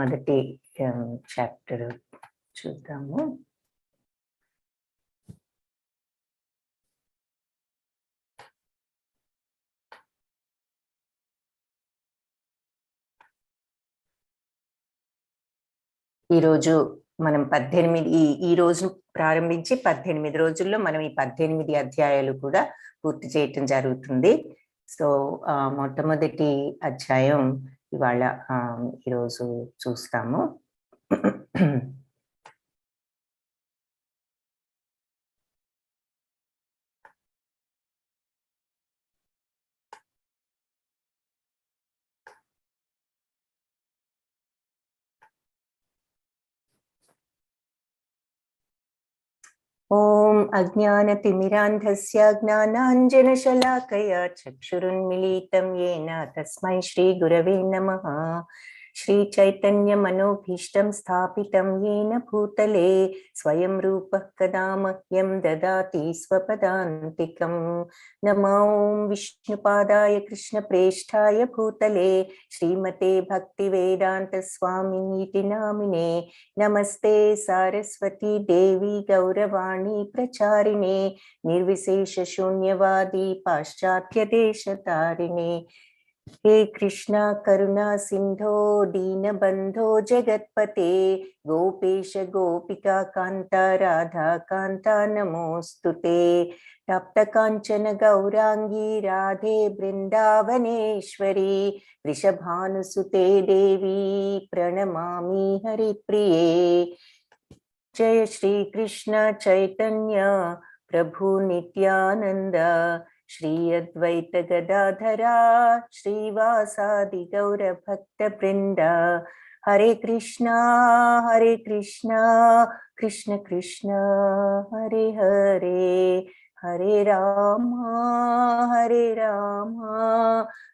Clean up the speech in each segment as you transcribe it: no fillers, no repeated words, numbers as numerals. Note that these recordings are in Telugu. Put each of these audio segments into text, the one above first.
మొట్టమొదటి చాప్టర్ చూద్దాము. ఈరోజు మనం 18 ఈ రోజు ప్రారంభించి 18 రోజుల్లో మనం ఈ 18 అధ్యాయాలు కూడా పూర్తి చేయటం జరుగుతుంది. సో మొట్టమొదటి అధ్యాయం ఇవాళ ఈరోజు చూస్తాము. ఓం అజ్ఞానతిమిరాంధస్య జ్ఞానాంజనశలాకయా చక్షురున్మిళితం येन తస్మై శ్రీ గురవే నమః. శ్రీ చైతన్య మనోభీష్టం స్థాపితం येन భూతలే స్వయం రూపః కదా మహ్యం దదాతి స్వపదాంతికం. నమో విష్ణుపాదాయ కృష్ణ ప్రేష్ఠాయ భూతలే శ్రీమతే భక్తి వేదాంత స్వామినితి నామినే. నమస్తే సారస్వతీ దేవి గౌరవాణి ప్రచారిణే నిర్విశేష శూన్యవాది పాశ్చాత్య దేశతారిణే. हे कृष्णा करुणा सिंधो दीनबंधो जगत्पते गोपेश गोपिका कांता राधा कांता नमोस्तुते. तप्त कांचन गौरांगी राधे वृंदावनेश्वरी वृषभानुसुते देवी प्रणमामि हरिप्रिये. जय श्री कृष्ण चैतन्य प्रभु नित्यानंद श्री अद्वैत गदाधरा श्रीवासादि गौर भक्त वृंद. हरे कृष्णा कृष्ण कृष्ण हरे हरे हरे राम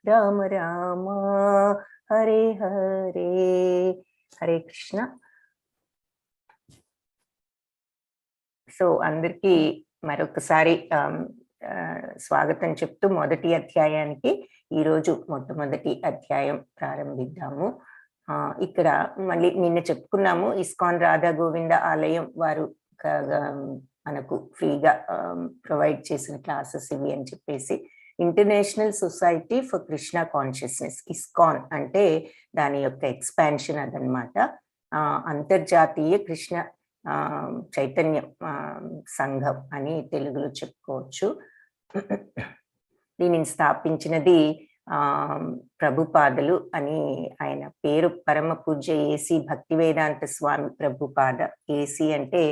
राम राम हरे हरे. हरे कृष्ण. సో అందరికీ మరొకసారి స్వాగతం చెప్తూ మొదటి అధ్యాయానికి ఈరోజు మొట్టమొదటి అధ్యాయం ప్రారంభిద్దాము. ఇక్కడ మళ్ళీ నిన్న చెప్పుకున్నాము, ఇస్కాన్ రాధా గోవింద ఆలయం వారు మనకు ఫ్రీగా ప్రొవైడ్ చేసిన క్లాసెస్ ఇవి అని చెప్పేసి. International society for Krishna consciousness, ISKCON అంటే దాని యొక్క ఎక్స్పాన్షన్ అదనమాట. అంతర్జాతీయ కృష్ణ చైతన్య సంఘం అని తెలుగులో చెప్పుకోవచ్చు. దీనిని స్థాపించినది ప్రభుపాదలు అని ఆయన పేరు. పరమ పూజ్య ఏసీ భక్తి వేదాంత స్వామి ప్రభుపాద. ఏసీ అంటే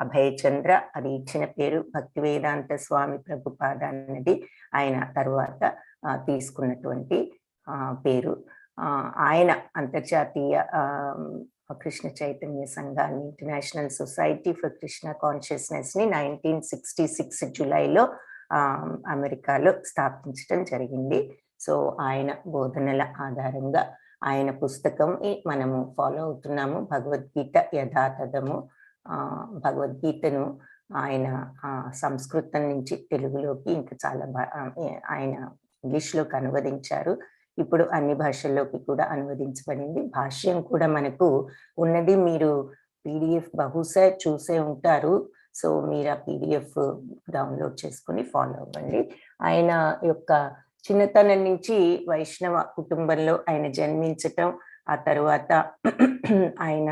అభయచంద్ర, అది ఇచ్చిన పేరు. భక్తి వేదాంత స్వామి ప్రభుపాద అన్నది ఆయన తరువాత తీసుకున్నటువంటి పేరు. ఆయన అంతర్జాతీయ కృష్ణ చైతన్య సంఘాన్ని, international society for Krishna consciousness ని 1966 జూలైలో అమెరికాలో స్థాపించడం జరిగింది. సో ఆయన బోధనల ఆధారంగా ఆయన పుస్తకం మనము ఫాలో అవుతున్నాము, భగవద్గీత యథాతథము. భగవద్గీతను ఆయన సంస్కృతం నుంచి తెలుగులోకి ఇంకా చాలా ఆయన ఇంగ్లీష్లోకి అనువదించారు. ఇప్పుడు అన్ని భాషల్లోకి కూడా అనువదించబడింది. భాష్యం కూడా మనకు ఉన్నది. మీరు PDF బహుశా చూసే ఉంటారు. సో మీరు ఆ PDF డౌన్లోడ్ చేసుకుని ఫాలో అవ్వండి. ఆయన యొక్క చిన్నతనం నుంచి వైష్ణవ కుటుంబంలో ఆయన జన్మించటం, ఆ తర్వాత ఆయన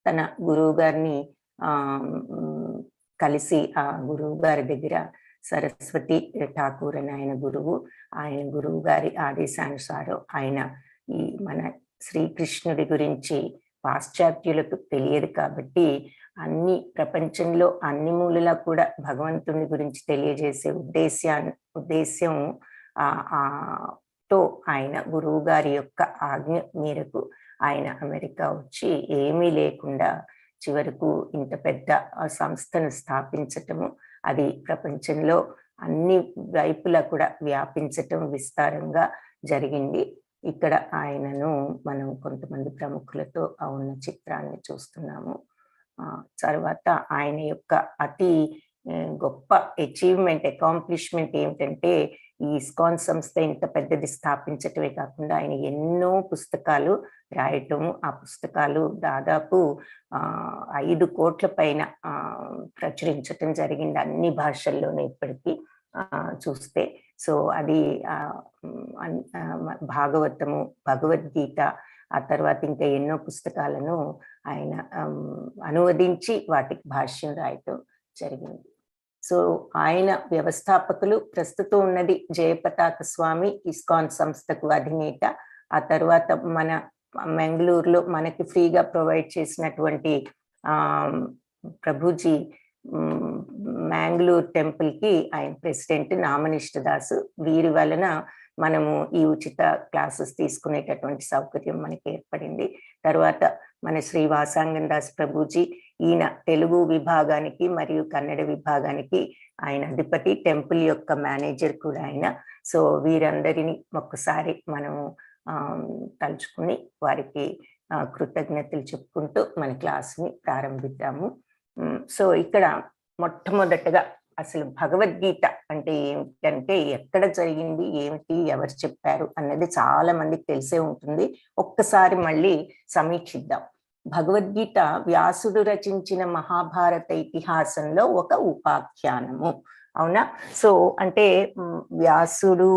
తన గురువు గారిని కలిసి ఆ గురువు గారి దగ్గర సరస్వతి ఠాకూర్ అని ఆయన గురువు గారి ఆదేశానుసారం ఆయన ఈ మన శ్రీకృష్ణుడి గురించి పాశ్చాత్యులకు తెలియదు కాబట్టి అన్ని ప్రపంచంలో అన్ని మూలలా కూడా భగవంతుని గురించి తెలియజేసే ఉద్దేశ్యం తో ఆయన గురువు గారి యొక్క ఆజ్ఞ మేరకు ఆయన అమెరికా వచ్చి ఏమీ లేకుండా చివరకు ఇంత పెద్ద సంస్థను స్థాపించటము, అది ప్రపంచంలో అన్ని వైపులా కూడా వ్యాపించటం విస్తారంగా జరిగింది. ఇక్కడ ఆయనను మనం కొంతమంది ప్రముఖులతో ఉన్న చిత్రాన్ని చూస్తున్నాము. తర్వాత ఆయన యొక్క అతి గొప్ప అకాంప్లిష్మెంట్ ఏమిటంటే ఈ ఇస్కాన్ సంస్థ ఇంత పెద్దది స్థాపించటమే కాకుండా ఆయన ఎన్నో పుస్తకాలు రాయటము. ఆ పుస్తకాలు దాదాపు 5 కోట్ల పైన ప్రచురించటం జరిగింది అన్ని భాషల్లోనూ ఇప్పటికీ చూస్తే. సో అది భాగవతము, భగవద్గీత, ఆ తర్వాత ఇంకా ఎన్నో పుస్తకాలను ఆయన అనువదించి వాటికి భాష్యం రాయటం జరిగింది. సో ఆయన వ్యవస్థాపకులు. ప్రస్తుతం ఉన్నది జయపతాక స్వామి, ఇస్కాన్ సంస్థకు అధినేత. ఆ తర్వాత మన మెంగళూరులో మనకి ఫ్రీగా ప్రొవైడ్ చేసినటువంటి ప్రభుజీ మ్యాంగ్లూర్ టెంపుల్ కి ఆయన ప్రెసిడెంట్ నామనిష్ట దాసు. వీరి వలన మనము ఈ ఉచిత క్లాసెస్ తీసుకునేటటువంటి సౌకర్యం మనకి ఏర్పడింది. తర్వాత మన శ్రీ వాసాంగన్ దాస్ ప్రభుజీ, ఈయన తెలుగు విభాగానికి మరియు కన్నడ విభాగానికి ఆయన అధిపతి, టెంపుల్ యొక్క మేనేజర్ కూడా ఆయన. సో వీరందరినీ ఒక్కసారి మనము తలుచుకుని వారికి కృతజ్ఞతలు చెప్పుకుంటూ మన క్లాస్ని ప్రారంభిద్దాము. సో ఇక్కడ మొట్టమొదటగా అసలు భగవద్గీత అంటే ఏమిటంటే ఎక్కడ జరిగింది, ఏమిటి, ఎవరు చెప్పారు అన్నది చాలా మందికి తెలిసే ఉంటుంది. ఒక్కసారి మళ్ళీ సమీక్షిద్దాం. భగవద్గీత వ్యాసుడు రచించిన మహాభారత ఇతిహాసంలో ఒక ఉపాఖ్యానము. అవునా? సో అంటే వ్యాసుడు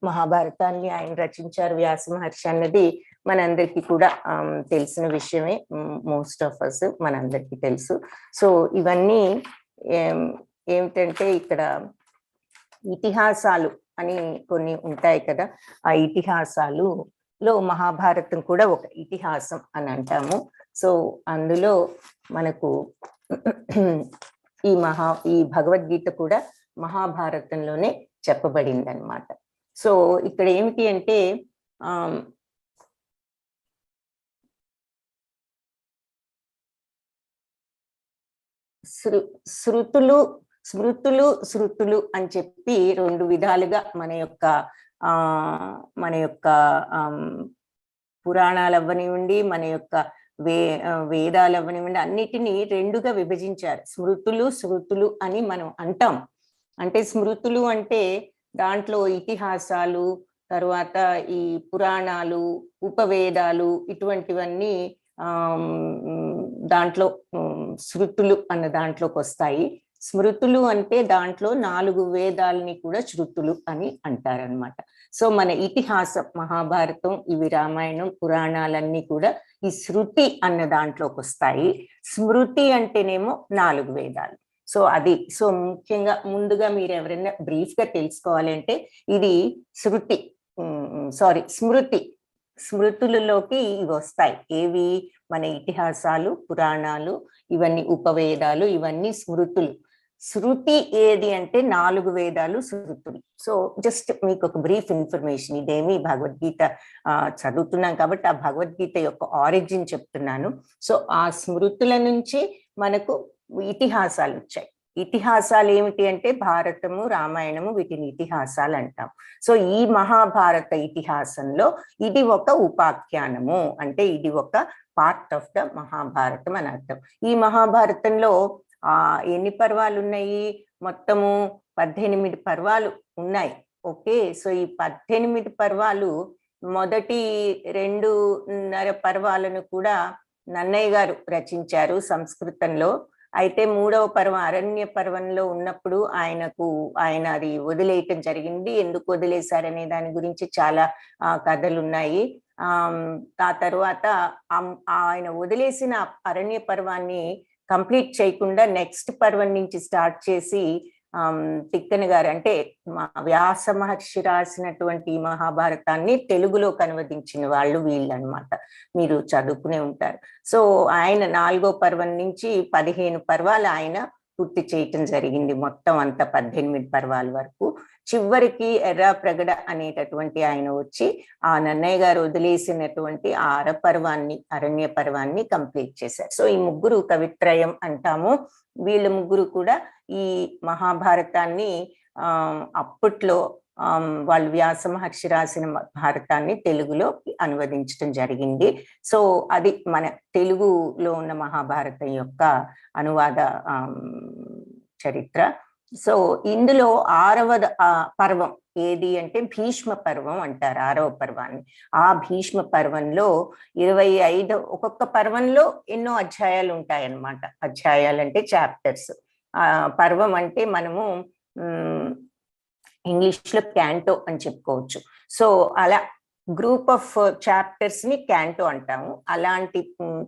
మహాభారతాన్ని ఆయన రచించారు, వ్యాస మహర్షి అన్నది మనందరికీ కూడా తెలిసిన విషయమే. మోస్ట్ ఆఫ్ అస్ మనందరికీ తెలుసు. సో ఇవన్నీ ఏమిటంటే ఇక్కడ ఇతిహాసాలు అని కొన్ని ఉంటాయి కదా, ఆ ఇతిహాసాలులో మహాభారతం కూడా ఒక ఇతిహాసం అని అంటాము. సో అందులో మనకు ఈ భగవద్గీత కూడా మహాభారతంలోనే చెప్పబడింది అన్నమాట. సో ఇక్కడ ఏమిటి అంటే శృతులు అని చెప్పి 2 విధాలుగా మన యొక్క పురాణాలు అవ్వనివ్వండి, మన యొక్క వేదాలు అవ్వనివ్వండి, అన్నిటినీ 2గా విభజించారు. శృతులు అని మనం అంటాం. అంటే స్మృతులు అంటే దాంట్లో ఇతిహాసాలు, తర్వాత ఈ పురాణాలు, ఉపవేదాలు ఇటువంటివన్నీ దాంట్లో శృతులు అన్న దాంట్లోకి వస్తాయి. స్మృతులు అంటే దాంట్లో 4 వేదాలని కూడా శృతులు అని అంటారనమాట. సో మన ఇతిహాసం, మహాభారతం, ఇవి రామాయణం, పురాణాలన్నీ కూడా ఈ శృతి అన్న దాంట్లోకి వస్తాయి. స్మృతి అంటేనేమో 4 వేదాలు. సో అది ముఖ్యంగా ముందుగా మీరు ఎవరైనా బ్రీఫ్ గా తెలుసుకోవాలంటే ఇది స్మృతులలోకి ఇవి వస్తాయి. ఏవి? మన ఇతిహాసాలు, పురాణాలు, ఇవన్నీ ఉపవేదాలు, ఇవన్నీ స్మృతులు. శృతి ఏది అంటే 4 వేదాలు శృతులు. సో జస్ట్ మీకు ఒక బ్రీఫ్ ఇన్ఫర్మేషన్. ఇదేమి భగవద్గీత చదువుతున్నాం కాబట్టి ఆ భగవద్గీత యొక్క ఆరిజిన్ చెప్తున్నాను. సో ఆ స్మృతుల నుంచి మనకు ఇతిహాసాలు వచ్చాయి. ఇతిహాసాలు ఏమిటి అంటే భారతము, రామాయణము, వీటిని ఇతిహాసాలు అంటాం. సో ఈ మహాభారత ఇతిహాసంలో ఇది ఒక ఉపాఖ్యానము, అంటే ఇది ఒక పార్ట్ ఆఫ్ ద మహాభారతం అని అర్థం. ఈ మహాభారతంలో ఎన్ని పర్వాలు ఉన్నాయి? మొత్తము 18 పర్వాలు ఉన్నాయి. ఓకే, సో ఈ 18 పర్వాలు మొదటి 2.5 పర్వాలను కూడా నన్నయ్య గారు రచించారు సంస్కృతంలో. అయితే 3వ పర్వం అరణ్య పర్వంలో ఉన్నప్పుడు ఆయన అది వదిలేయటం జరిగింది. ఎందుకు వదిలేశారనే దాని గురించి చాలా కథలు ఉన్నాయి. ఆ తర్వాత ఆయన వదిలేసిన అరణ్య పర్వాన్ని కంప్లీట్ చేయకుండా నెక్స్ట్ పర్వం నుంచి స్టార్ట్ చేసి తిక్కన గారు అంటే వ్యాస మహర్షి రాసినటువంటి మహాభారతాన్ని తెలుగులోకి అనువదించిన వాళ్ళు వీళ్ళనమాట. మీరు చదువుకునే ఉంటారు. సో ఆయన 4వ పర్వం నుంచి 15 పర్వాలు ఆయన పూర్తి చేయటం జరిగింది. మొత్తం అంతా 18 పర్వాల వరకు. చివరికి ఎర్రా ప్రగడ అనేటటువంటి ఆయన వచ్చి ఆ నన్నయ్య గారు వదిలేసినటువంటి ఆ అరణ్య పర్వాన్ని కంప్లీట్ చేశారు. సో ఈ ముగ్గురు కవిత్రయం అంటాము. వీళ్ళ ముగ్గురు కూడా ఈ మహాభారతాన్ని అప్పట్లో వాళ్ళు వ్యాస మహర్షి రాసిన భారతాన్ని తెలుగులో అనువదించడం జరిగింది. సో అది మన తెలుగులో ఉన్న మహాభారతం యొక్క అనువాద చరిత్ర. సో ఇందులో 6వ పర్వం ఏది అంటే భీష్మ పర్వం అంటారు, 6వ పర్వాన్ని. ఆ భీష్మ పర్వంలో 25 ఒక్కొక్క పర్వంలో ఎన్నో అధ్యాయాలు ఉంటాయన్నమాట. అధ్యాయాలు అంటే చాప్టర్స్. పర్వం అంటే మనము ఇంగ్లీష్ లో క్యాంటో అని చెప్పుకోవచ్చు. సో అలా గ్రూప్ ఆఫ్ చాప్టర్స్ ని క్యాంటో అంటాము, అలాంటి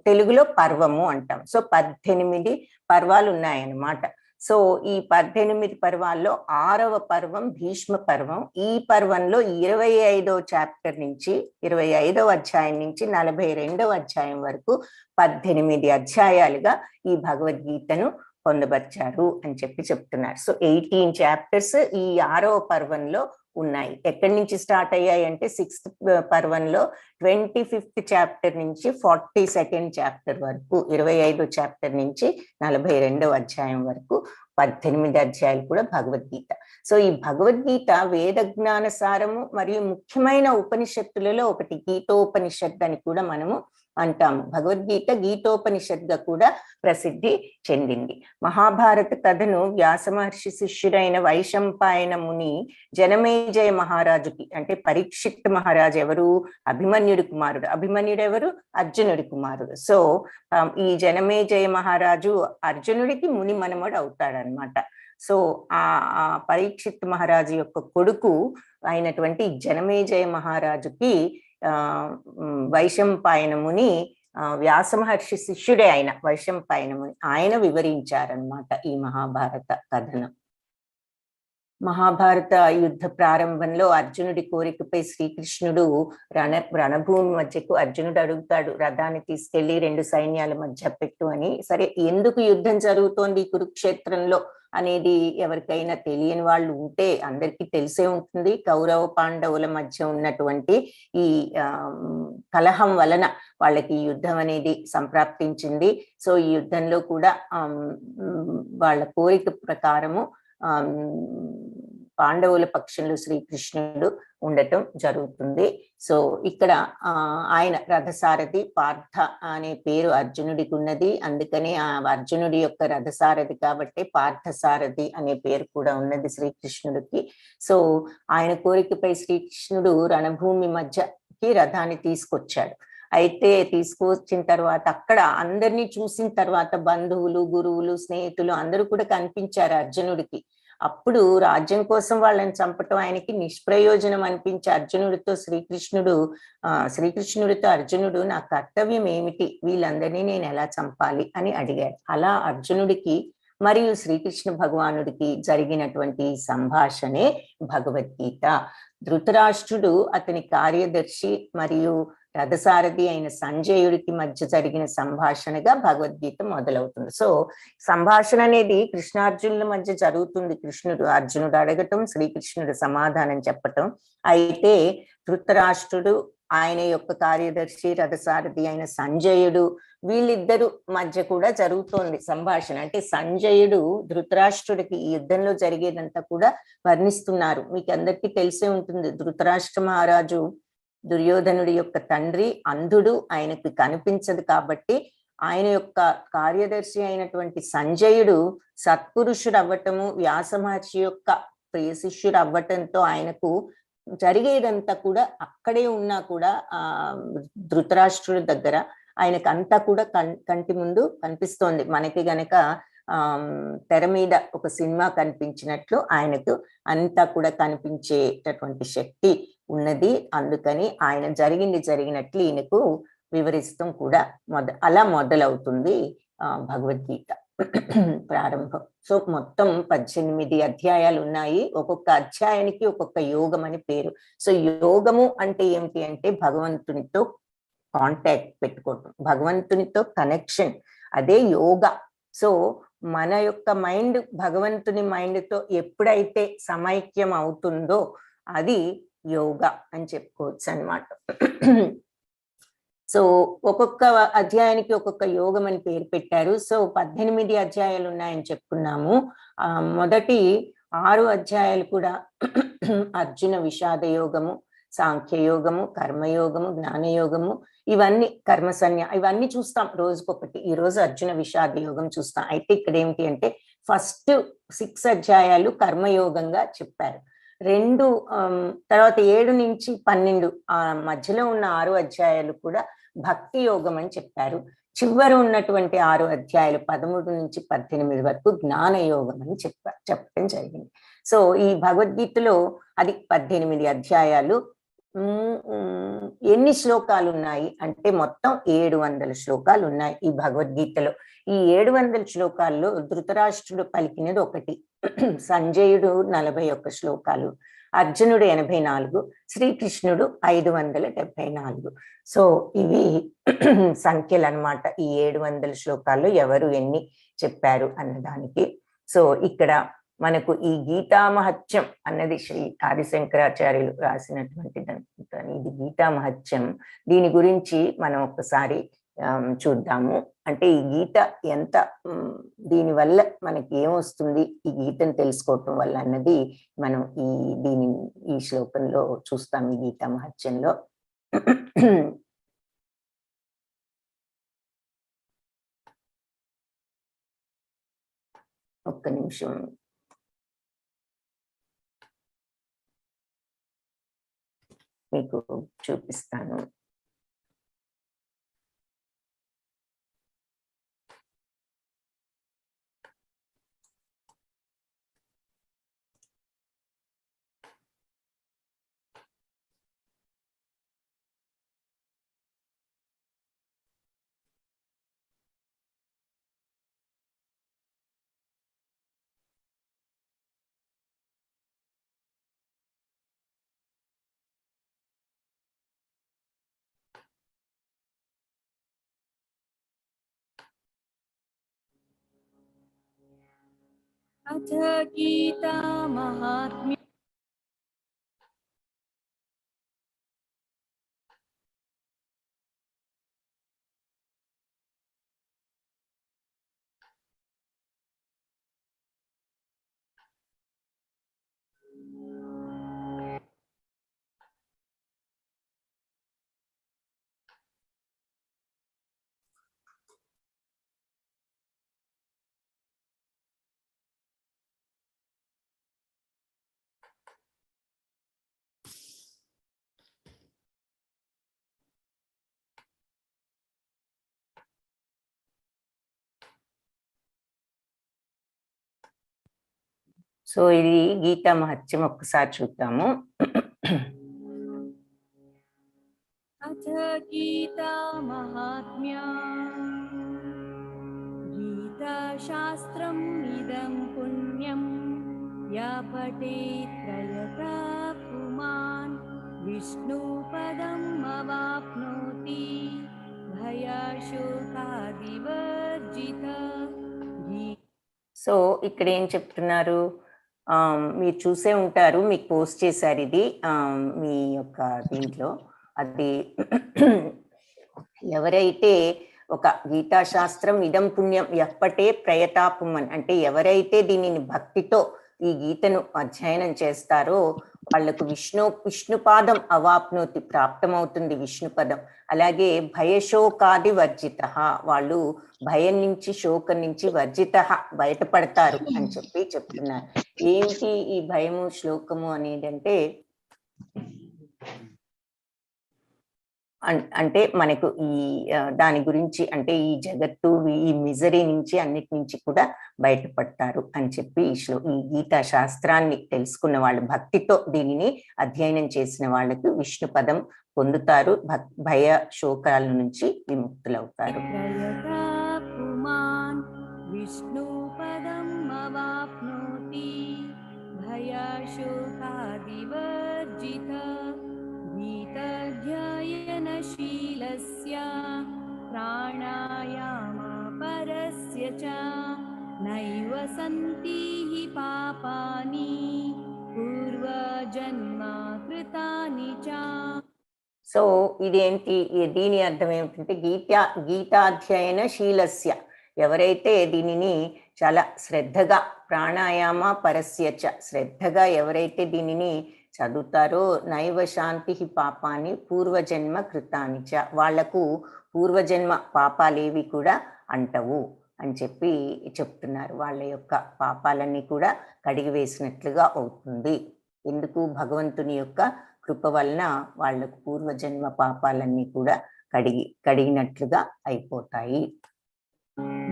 తెలుగులో పర్వము అంటాం. సో 18 పర్వాలు ఉన్నాయన్నమాట. సో ఈ 18 పర్వాల్లో 6వ పర్వం భీష్మ పర్వం. ఈ పర్వంలో 25వ చాప్టర్ నుంచి 25వ అధ్యాయం నుంచి 42వ అధ్యాయం వరకు 18 అధ్యాయాలుగా ఈ భగవద్గీతను పొందపరిచారు అని చెప్తున్నారు. సో 18 చాప్టర్స్ ఈ 6వ పర్వంలో ఉన్నాయి. ఎక్కడి నుంచి స్టార్ట్ అయ్యాయి అంటే 6th పర్వంలో 25th చాప్టర్ నుంచి 42nd చాప్టర్ వరకు, 25వ చాప్టర్ నుంచి 42వ అధ్యాయం వరకు 18 అధ్యాయాలు కూడా భగవద్గీత. సో ఈ భగవద్గీత వేద జ్ఞాన సారము మరియు ముఖ్యమైన ఉపనిషత్తులలో ఒకటి. గీతోపనిషత్ అని కూడా మనము అంటాము. భగవద్గీత గీతోపనిషత్గా కూడా ప్రసిద్ధి చెందింది. మహాభారత కథను వ్యాస మహర్షి శిష్యుడైన వైశంపాయన ముని జనమేజయ మహారాజుకి, అంటే పరీక్షిత్ మహారాజు ఎవరు? అభిమన్యుడి కుమారుడు. అభిమన్యుడు ఎవరు? అర్జునుడి కుమారుడు. సో ఈ జనమేజయ మహారాజు అర్జునుడికి ముని మనమడు అవుతాడనమాట. సో ఆ పరీక్షిత్ మహారాజు యొక్క కొడుకు అయినటువంటి జనమేజయ మహారాజుకి వైశంపాయన ముని, వ్యాస మహర్షి శిష్యుడే అయిన వైశంపాయన ముని, ఆయన వివరించారనమాట ఈ మహాభారత కథను. మహాభారత యుద్ధ ప్రారంభంలో అర్జునుడి కోరికపై శ్రీకృష్ణుడు రణభూమి మధ్యకు అర్జునుడు అడుగుతాడు, రథాన్ని తీసుకెళ్లి 2 సైన్యాల మధ్య పెట్టు అని. సరే, ఎందుకు యుద్ధం జరుగుతోంది కురుక్షేత్రంలో అనేది ఎవరికైనా తెలియని వాళ్ళు ఉంటే అందరికీ తెలిసే ఉంటుంది. కౌరవ పాండవుల మధ్య ఉన్నటువంటి ఈ కలహం వలన వాళ్ళకి యుద్ధం అనేది సంప్రాప్తించింది. సో ఈ యుద్ధంలో కూడా వాళ్ళ కోరిక ప్రకారము పాండవుల పక్షంలో శ్రీకృష్ణుడు ఉండటం జరుగుతుంది. సో ఇక్కడ ఆయన రథసారథి పార్థ అనే పేరు అర్జునుడికి ఉన్నది. అందుకనే ఆ అర్జునుడి యొక్క రథసారథి కాబట్టి పార్థసారథి అనే పేరు కూడా ఉన్నది శ్రీకృష్ణుడికి. సో ఆయన కోరికపై శ్రీకృష్ణుడు రణభూమి మధ్యకి రథాన్ని తీసుకొచ్చాడు. అయితే తీసుకొచ్చిన తర్వాత అక్కడ అందరినీ చూసిన తర్వాత బంధువులు, గురువులు, స్నేహితులు అందరూ కూడా కనిపించారు అర్జునుడికి. అప్పుడు రాజ్యం కోసం వాళ్ళని చంపటం ఆయనకి నిష్ప్రయోజనం అనిపించి శ్రీకృష్ణుడితో అర్జునుడు నా కర్తవ్యం ఏమిటి, వీళ్ళందరినీ నేను ఎలా చంపాలి అని అడిగాడు. అలా అర్జునుడికి మరియు శ్రీకృష్ణ భగవానుడికి జరిగినటువంటి సంభాషణే భగవద్గీత. ధృతరాష్ట్రుడు, అతని కార్యదర్శి మరియు రథసారథి అయిన సంజయుడికి మధ్య జరిగిన సంభాషణగా భగవద్గీత మొదలవుతుంది. సో సంభాషణ అనేది కృష్ణార్జునుల మధ్య జరుగుతుంది. అర్జునుడు అడగటం, శ్రీకృష్ణుడు సమాధానం చెప్పటం. అయితే ధృతరాష్ట్రుడు, ఆయన యొక్క కార్యదర్శి రథసారథి అయిన సంజయుడు, వీళ్ళిద్దరు మధ్య కూడా జరుగుతోంది సంభాషణ. అంటే సంజయుడు ధృతరాష్ట్రుడికి ఈ యుద్ధంలో జరిగేదంతా కూడా వర్ణిస్తున్నారు. మీకు అందరికీ తెలిసే ఉంటుంది, ధృతరాష్ట్ర మహారాజు దుర్యోధనుడి యొక్క తండ్రి, అంధుడు, ఆయనకి కనిపించదు. కాబట్టి ఆయన యొక్క కార్యదర్శి అయినటువంటి సంజయుడు సత్పురుషుడు అవ్వటము, వ్యాస మహర్షి యొక్క ప్రియ శిష్యుడు అవ్వటంతో ఆయనకు జరిగేదంతా కూడా అక్కడే ఉన్నా కూడా ధృతరాష్ట్రుడి దగ్గర ఆయనకు అంతా కూడా కంటి ముందు కనిపిస్తోంది. మనకి గనక తెర మీద ఒక సినిమా కనిపించినట్లు ఆయనకు అంతా కూడా కనిపించేటటువంటి శక్తి ఉన్నది. అందుకని ఆయన జరిగినట్లు ఈయనకు వివరిస్తాం కూడా అలా మొదలవుతుంది భగవద్గీత ప్రారంభం. సో మొత్తం 18 అధ్యాయాలు ఉన్నాయి. ఒక్కొక్క అధ్యాయానికి ఒక్కొక్క యోగం అని పేరు. సో యోగము అంటే ఏమిటి అంటే భగవంతునితో కాంటాక్ట్ పెట్టుకోవటం, భగవంతునితో కనెక్షన్, అదే యోగా. సో మన యొక్క మైండ్ భగవంతుని మైండ్తో ఎప్పుడైతే సమైక్యం అవుతుందో అది యోగా అని చెప్పుకోవచ్చు అన్నమాట. సో ఒక్కొక్క అధ్యాయానికి ఒక్కొక్క యోగం అని పేరు పెట్టారు. సో 18 అధ్యాయాలు ఉన్నాయని చెప్పుకున్నాము. మొదటి 6 అధ్యాయాలు కూడా అర్జున విషాద యోగము, సాంఖ్యయోగము, కర్మయోగము, జ్ఞానయోగము, ఇవన్నీ ఇవన్నీ చూస్తాం రోజుకొకటి. ఈ రోజు అర్జున విషాద యోగం చూస్తాం. అయితే ఇక్కడ ఏమిటి అంటే ఫస్ట్ 6 అధ్యాయాలు కర్మయోగంగా చెప్పారు. తర్వాత 7 నుంచి 12 మధ్యలో ఉన్న 6 అధ్యాయాలు కూడా భక్తి యోగం అని చెప్పారు. చివరి ఉన్నటువంటి 6 అధ్యాయాలు 13 నుంచి 18 వరకు జ్ఞాన యోగం అని చెప్పడం జరిగింది. సో ఈ భగవద్గీతలో అది 18 అధ్యాయాలు. ఎన్ని శ్లోకాలు ఉన్నాయి అంటే మొత్తం 700 శ్లోకాలు ఉన్నాయి ఈ భగవద్గీతలో. ఈ 700 శ్లోకాల్లో ధృతరాష్ట్రుడు పలికినది ఒకటి, సంజయుడు 41 శ్లోకాలు, అర్జునుడు 84, శ్రీకృష్ణుడు 574. సో ఇవి సంఖ్యలు అన్నమాట. ఈ 700 శ్లోకాల్లో ఎవరు ఎన్ని చెప్పారు అన్నదానికి. సో ఇక్కడ మనకు ఈ గీతామహత్యం అన్నది శ్రీ ఆదిశంకరాచార్యులు రాసినటువంటి ఇది గీతామహత్యం. దీని గురించి మనం ఒకసారి చూద్దాము. అంటే ఈ గీత ఎంత, దీనివల్ల మనకి ఏమొస్తుంది ఈ గీతను తెలుసుకోవటం వల్ల అన్నది మనం ఈ శ్లోకంలో చూస్తాం, ఈ గీతామహత్యంలో. ఒక్క నిమిషం మీకు చూపిస్తాను. अथ गीता महात्म्य సో ఇది గీతా మహత్యం ఒక్కసారి చూద్దాము. अथ गीता महात्म्या गीता शास्त्रम् इदं पुण्यं या पठेत् त्रयता पुमान् विष्णुपदम् अवाप्नोति भयशोकादिवर्जित. సో ఇక్కడ ఏం చెప్తున్నారు, మీరు చూసే ఉంటారు, మీకు పోస్ట్ చేశారు ఇది మీ యొక్క దీంట్లో. అది ఎవరైతే ఒక గీతాశాస్త్రం ఇదం పుణ్యం ఎప్పటే ప్రయతాపుమన్ అంటే ఎవరైతే దీనిని భక్తితో ఈ గీతను అధ్యయనం చేస్తారో వాళ్లకు విష్ణుపాదం అవాప్నోతి ప్రాప్తమవుతుంది విష్ణుపదం. అలాగే భయశోకాది వర్జిత, వాళ్ళు భయం నుంచి శోకం నుంచి వర్జిత బయటపడతారు అని చెప్తున్నారు. ఏమిటి ఈ భయము శ్లోకము అనేది అంటే అంటే మనకు ఈ దాని గురించి అంటే ఈ జగత్తు ఈ మిజరీ నుంచి అన్నిటి నుంచి కూడా బయటపడతారు అని చెప్పి ఈ గీతా శాస్త్రాన్ని తెలుసుకున్న వాళ్ళు భక్తితో దీనిని అధ్యయనం చేసిన వాళ్ళకు విష్ణు పదం పొందుతారు, భయ శోకాల నుంచి విముక్తులవుతారు. విష్ణు పదం అవాప్నోతి భయ శోకాదివర్జిత गीताध्ययनशीलस्य प्राणायामपरस्य च नैव सन्ति हि पापानि पूर्वजन्मकृतानि च. సో ఇదేంటి, దీని అర్థం ఏమిటంటే గీతాధ్యయనశీలస్య ఎవరైతే దీనిని చాలా శ్రద్ధగా ప్రాణాయామ పరస్యచ శ్రద్ధగా ఎవరైతే దీనిని చదువుతారో నైవ శాంతి పాపాన్ని పూర్వజన్మ కృతానిచ వాళ్లకు పూర్వజన్మ పాపాలేవి కూడా అంటవు అని చెప్పి చెప్తున్నారు. వాళ్ళ యొక్క పాపాలన్నీ కూడా కడిగి వేసినట్లుగా అవుతుంది. ఎందుకు? భగవంతుని యొక్క కృప వలన వాళ్ళకు పూర్వజన్మ పాపాలన్నీ కూడా కడిగినట్లుగా అయిపోతాయి.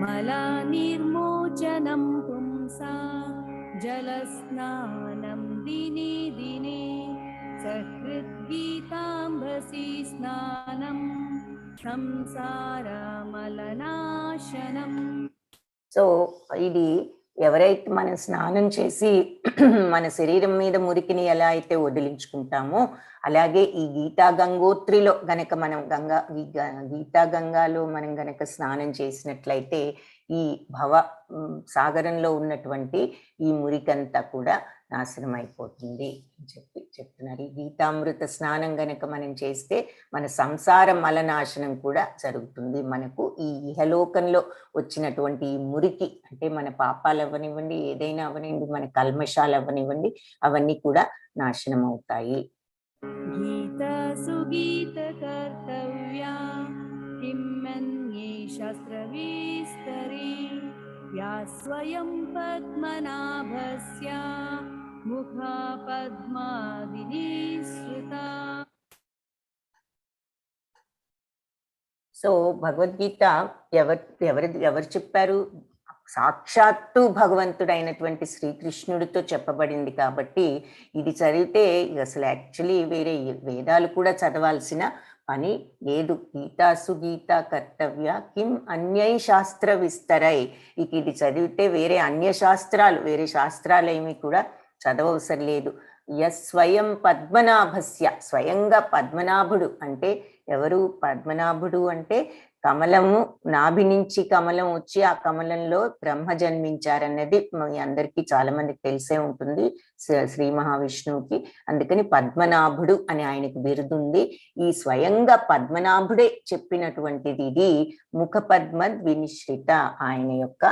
మలా నిర్మోచనం పుంసా జలస్నానం దినే దినే సహృద్గీతాంబసి స్నానం సంసారమలనాశనం. సో ఇది ఎవరైతే మనం స్నానం చేసి మన శరీరం మీద మురికిని ఎలా అయితే వదిలించుకుంటామో, అలాగే ఈ గీతా గంగోత్రిలో గనక మనం గీతా గంగాలో మనం గనక స్నానం చేసినట్లయితే ఈ భవ సాగరంలో ఉన్నటువంటి ఈ మురికంతా కూడా నాశనం అయిపోతుంది అని చెప్తున్నారు. ఈ గీతామృత స్నానం గనక మనం చేస్తే మన సంసార మలనాశనం కూడా జరుగుతుంది. మనకు ఈ ఇహలోకంలో వచ్చినటువంటి ఈ మురికి అంటే మన పాపాలు అవ్వనివ్వండి, ఏదైనా అవనివ్వండి, మన కల్మషాలు అవ్వనివ్వండి, అవన్నీ కూడా నాశనం అవుతాయి. గీత సుగీత కర్తవ్యా కిమన్యే శాస్త్ర విస్తరే యా స్వయం పద్మనాభస్య ముఖ పద్మాదినిశ్రుత. సో భగవద్గీత ఎవరు చెప్పారు? సాక్షాత్తు భగవంతుడైనటువంటి శ్రీకృష్ణుడితో చెప్పబడింది కాబట్టి ఇది చదివితే అసలు యాక్చువల్లీ వేరే వేదాలు కూడా చదవాల్సిన పని లేదు. గీతాసు గీత కర్తవ్య కిం అన్యై శాస్త్ర విస్తరై. ఇక ఇది చదివితే వేరే వేరే శాస్త్రాలు ఏమి కూడా చదవవసరం లేదు. స్వయం పద్మనాభస్య, స్వయంగా పద్మనాభుడు అంటే ఎవరు? పద్మనాభుడు అంటే కమలము, నాభి నుంచి కమలం వచ్చి ఆ కమలంలో బ్రహ్మ జన్మించారన్నది మీ అందరికీ చాలా మందికి తెలిసే ఉంటుంది, శ్రీ మహావిష్ణువుకి. అందుకని పద్మనాభుడు అని ఆయనకు బిరుదుంది. ఈ స్వయంగా పద్మనాభుడే చెప్పినటువంటిది ఇది. ముఖ పద్మ వినిశ్రిత, ఆయన యొక్క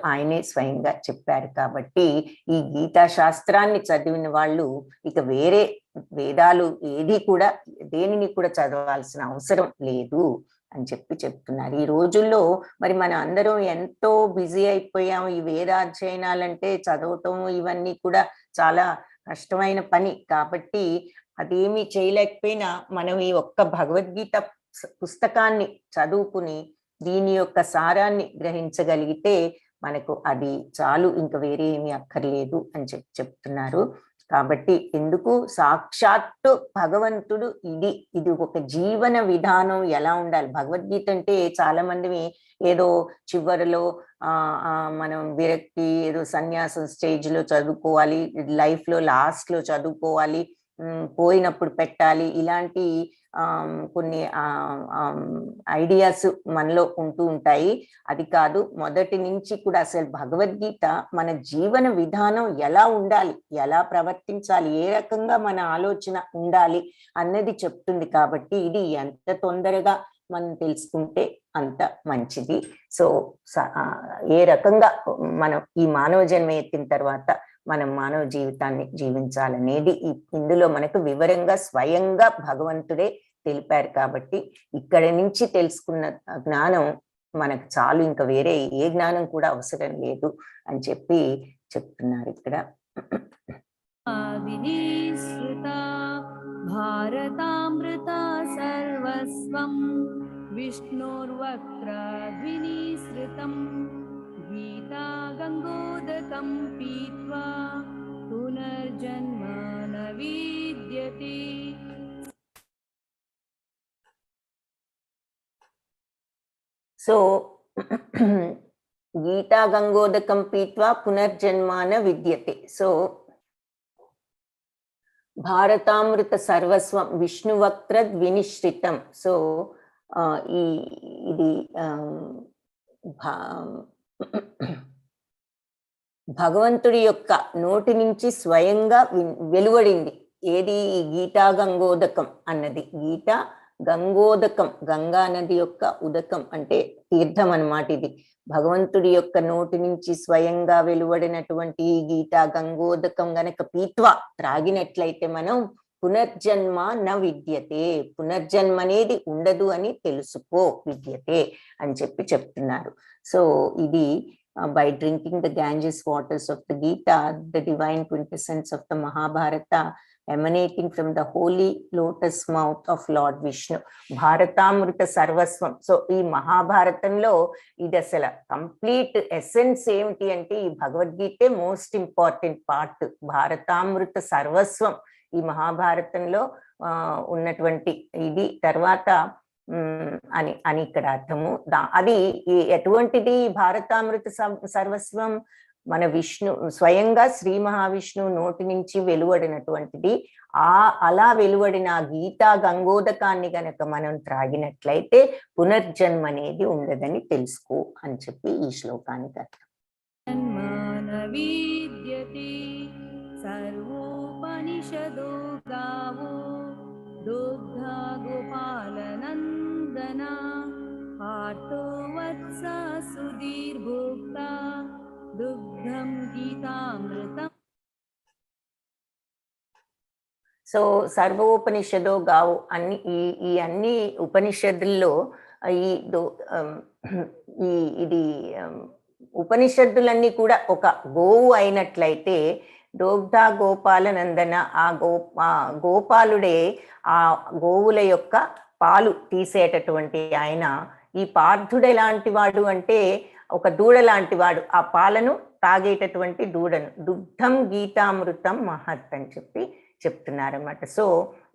ఆయనే స్వయంగా చెప్పారు. కాబట్టి ఈ గీతా శాస్త్రాన్ని చదివిన వాళ్ళు ఇక వేరే వేదాలు ఏది కూడా దేనిని కూడా చదవాల్సిన అవసరం లేదు అని చెప్తున్నారు. ఈ రోజుల్లో మరి మన అందరం ఎంతో బిజీ అయిపోయాం. ఈ వేదాధ్యయనాలంటే చదవటం ఇవన్నీ కూడా చాలా కష్టమైన పని. కాబట్టి అదేమీ చేయలేకపోయినా మనం ఈ ఒక్క భగవద్గీత పుస్తకాన్ని చదువుకుని దీని యొక్క సారాన్ని గ్రహించగలిగితే మనకు అది చాలు, ఇంకా వేరే ఏమీ అక్కర్లేదు అని చెప్తున్నారు. కాబట్టి ఎందుకు? సాక్షాత్తు భగవంతుడు ఇది ఒక జీవన విధానం ఎలా ఉండాలి. భగవద్గీత అంటే చాలా మంది ఏదో చివరిలో మనం విరక్తి, ఏదో సన్యాసం స్టేజ్ లో చదువుకోవాలి, లైఫ్ లో లాస్ట్ లో చదువుకోవాలి, పోయినప్పుడు పెట్టాలి, ఇలాంటి కొన్ని ఐడియాస్ మనలో ఉంటూ ఉంటాయి. అది కాదు, మొదటి నుంచి కూడా అసలు భగవద్గీత మన జీవన విధానం ఎలా ఉండాలి, ఎలా ప్రవర్తించాలి, ఏ రకంగా మన ఆలోచన ఉండాలి అన్నది చెప్తుంది. కాబట్టి ఇది ఎంత తొందరగా మనం తెలుసుకుంటే అంత మంచిది. సో ఏ రకంగా మనం ఈ మానవ జన్మ ఎత్తిన తర్వాత మనం మానవ జీవితాన్ని జీవించాలనేది ఇందులో మనకు వివరంగా స్వయంగా భగవంతుడే తెలిపారు. కాబట్టి ఇక్కడి నుంచి తెలుసుకున్న జ్ఞానం మనకు చాలు, ఇంకా వేరే ఏ జ్ఞానం కూడా అవసరం లేదు అని చెప్తున్నారు ఇక్కడ. భారతామృత సర్వస్వం విష్ణుర్వక్త్ర ద్వినిశ్రితం గీతా గంగోదకం పీత్వా పునర్జన్మ న విద్యతే. సో గీతా గంగోదకం పీత్వా పునర్జన్మాన విద్యతే. సో భారతామృత సర్వస్వం విష్ణువక్త్ర ద్వినిశ్రితం. సో ఇది భగవంతుడి యొక్క నోటి నుంచి స్వయంగా వెలువడింది. ఏది? ఈ గీతా గంగోదకం అన్నది. గీత గంగోదకం, గంగా నది యొక్క ఉదకం అంటే తీర్థం అన్నమాట. ఇది భగవంతుడి యొక్క నోటి నుంచి స్వయంగా వెలువడినటువంటి గీతా గంగోదకం గనక పీత్వా త్రాగినట్లయితే మనం పునర్జన్మ న విద్యతే, పునర్జన్మ అనేది ఉండదు అని తెలుసుకో, విద్యతే అని చెప్పి చెప్తున్నారు. సో ఇది by drinking the Ganges waters of the Gita, the divine quintessence of the Mahabharata, emanating from the holy lotus mouth of Lord Vishnu. భారతామృత సర్వస్వం. సో ఈ మహాభారతంలో ఇది అసలు కంప్లీట్ ఎసెన్స్ ఏమిటి అంటే, ఈ భగవద్గీతే మోస్ట్ ఇంపార్టెంట్ పార్ట్. భారతామృత సర్వస్వం ఈ మహాభారతంలో ఉన్నటువంటి ఇది. తర్వాత అని అని ఇక్కడ అర్థము. అది ఎటువంటిది భారతామృత సర్వస్వం? మన విష్ణు స్వయంగా శ్రీ మహావిష్ణువు నోటి నుంచి వెలువడినటువంటిది. అలా వెలువడిన గీతా గంగోదకాన్ని గనక మనం త్రాగినట్లయితే పునర్జన్మ అనేది ఉండదని తెలుసుకో అని చెప్పి ఈ శ్లోకానికి అర్థం. సర్వోపనిషదో గావో दुग्धा गोपालनन्दना पार्थो वत्सा सुधीर्भोक्ता दुग्धं गीतामृतम्. సో సర్వోపనిషదో గావు అన్ని ఈ అన్ని ఉపనిషత్తుల్లో ఇది ఉపనిషత్తులన్నీ కూడా ఒక గోవు అయినట్లయితే, దోగ్ధ గోపాలనందన, ఆ గోపాలుడే ఆ గోవుల యొక్క పాలు తీసేటటువంటి ఆయన. ఈ పార్థుడు ఎలాంటి వాడు అంటే ఒక దూడ లాంటి వాడు, ఆ పాలను తాగేటటువంటి దూడను. దుగ్ధం గీతామృతం మహత్ అని చెప్పి చెప్తున్నారన్నమాట. సో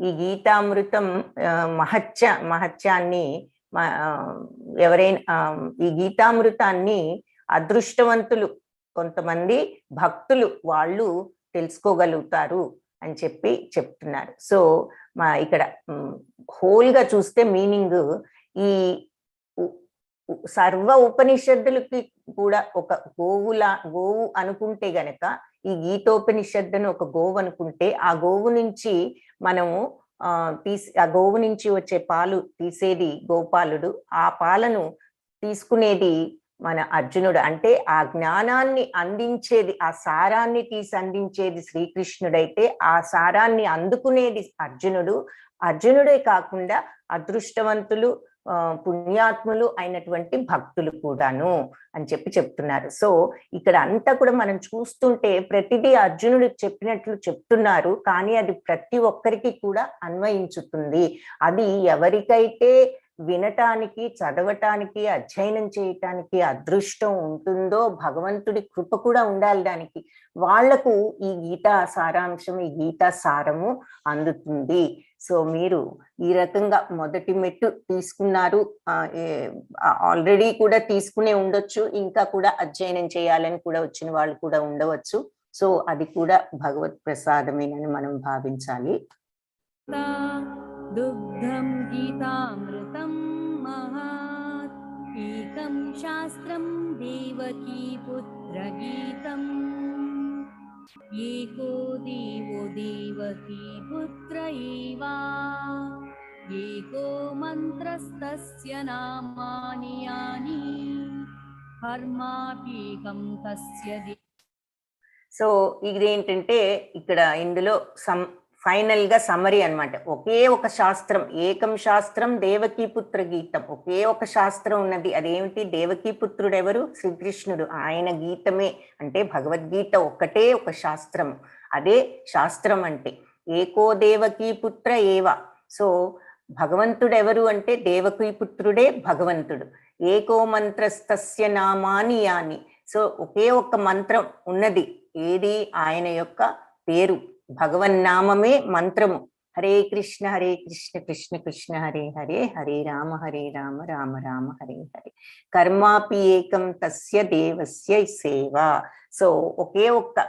ఈ గీతామృతం మహత్యాన్ని ఎవరైనా ఈ గీతామృతాన్ని అదృష్టవంతులు కొంతమంది భక్తులు వాళ్ళు తెలుసుకోగలుగుతారు అని చెప్పి చెప్తున్నారు. సో ఇక్కడ హోల్ గా చూస్తే మీనింగ్, ఈ సర్వ ఉపనిషత్తులకి కూడా ఒక గోవు అనుకుంటే గనక, ఈ గీతోపనిషత్తును ఒక గోవు అనుకుంటే, ఆ గోవు నుంచి మనము ఆ గోవు నుంచి వచ్చే పాలు తీసేది గోపాలుడు, ఆ పాలను తీసుకునేది మన అర్జునుడు. అంటే ఆ జ్ఞానాన్ని అందించేది, ఆ సారాన్ని తీసి అందించేది శ్రీకృష్ణుడైతే, ఆ సారాన్ని అందుకునేది అర్జునుడే కాకుండా అదృష్టవంతులు పుణ్యాత్ములు అయినటువంటి భక్తులు కూడాను అని చెప్పి చెప్తున్నారు. సో ఇక్కడ అంతా కూడా మనం చూస్తుంటే ప్రతిదీ అర్జునుడు చెప్పినట్లు చెప్తున్నారు, కానీ అది ప్రతి ఒక్కరికి కూడా అన్వయించుతుంది. అది ఎవరికైతే వినటానికి, చదవటానికి, అధ్యయనం చేయటానికి అదృష్టం ఉంటుందో, భగవంతుడి కృప కూడా ఉండాలి దానికి, వాళ్లకు ఈ గీతా సారాంశం, ఈ గీతా సారము అందుతుంది. సో మీరు ఈ రకంగా మొదటి మెట్టు తీసుకున్నారు, ఆల్రెడీ కూడా తీసుకునే ఉండొచ్చు, ఇంకా కూడా అధ్యయనం చేయాలని కూడా వచ్చిన వాళ్ళు కూడా ఉండవచ్చు. సో అది కూడా భగవత్ ప్రసాదమేనని మనం భావించాలి. दुग्धं गीतामृतं महात् एकं शास्त्रं देवकी पुत्रगीतम् एको देवो देवकी पुत्र एवा एको मन्त्रस्तस्य नामानि यानि కర్మాపీకం తస్య. సో ఇదేంటంటే ఇక్కడ ఇందులో ఫైనల్ గా సమరీ అన్నమాట. ఒకే ఒక శాస్త్రం, ఏకం శాస్త్రం దేవకీపుత్ర గీతం, ఒకే ఒక శాస్త్రం ఉన్నది. అదేమిటి? దేవకీపుత్రుడు ఎవరు? శ్రీకృష్ణుడు. ఆయన గీతమే అంటే భగవద్గీత ఒక్కటే ఒక శాస్త్రం, అదే శాస్త్రం అంటే. ఏకో దేవకీపుత్ర ఏవ. సో భగవంతుడు ఎవరు అంటే దేవకీపుత్రుడే భగవంతుడు. ఏకో మంత్రస్తస్య నామాని యాని. సో ఒకే ఒక్క మంత్రం ఉన్నది, ఏది? ఆయన యొక్క పేరు, భగవన్నామమే మంత్రము. హరే కృష్ణ కృష్ణ కృష్ణ హరే హరే, హరే రామ రామ రామ హరే హరే. కర్మాపి ఏకం తస్య దేవస్య సేవ. సో ఒకే ఒక్క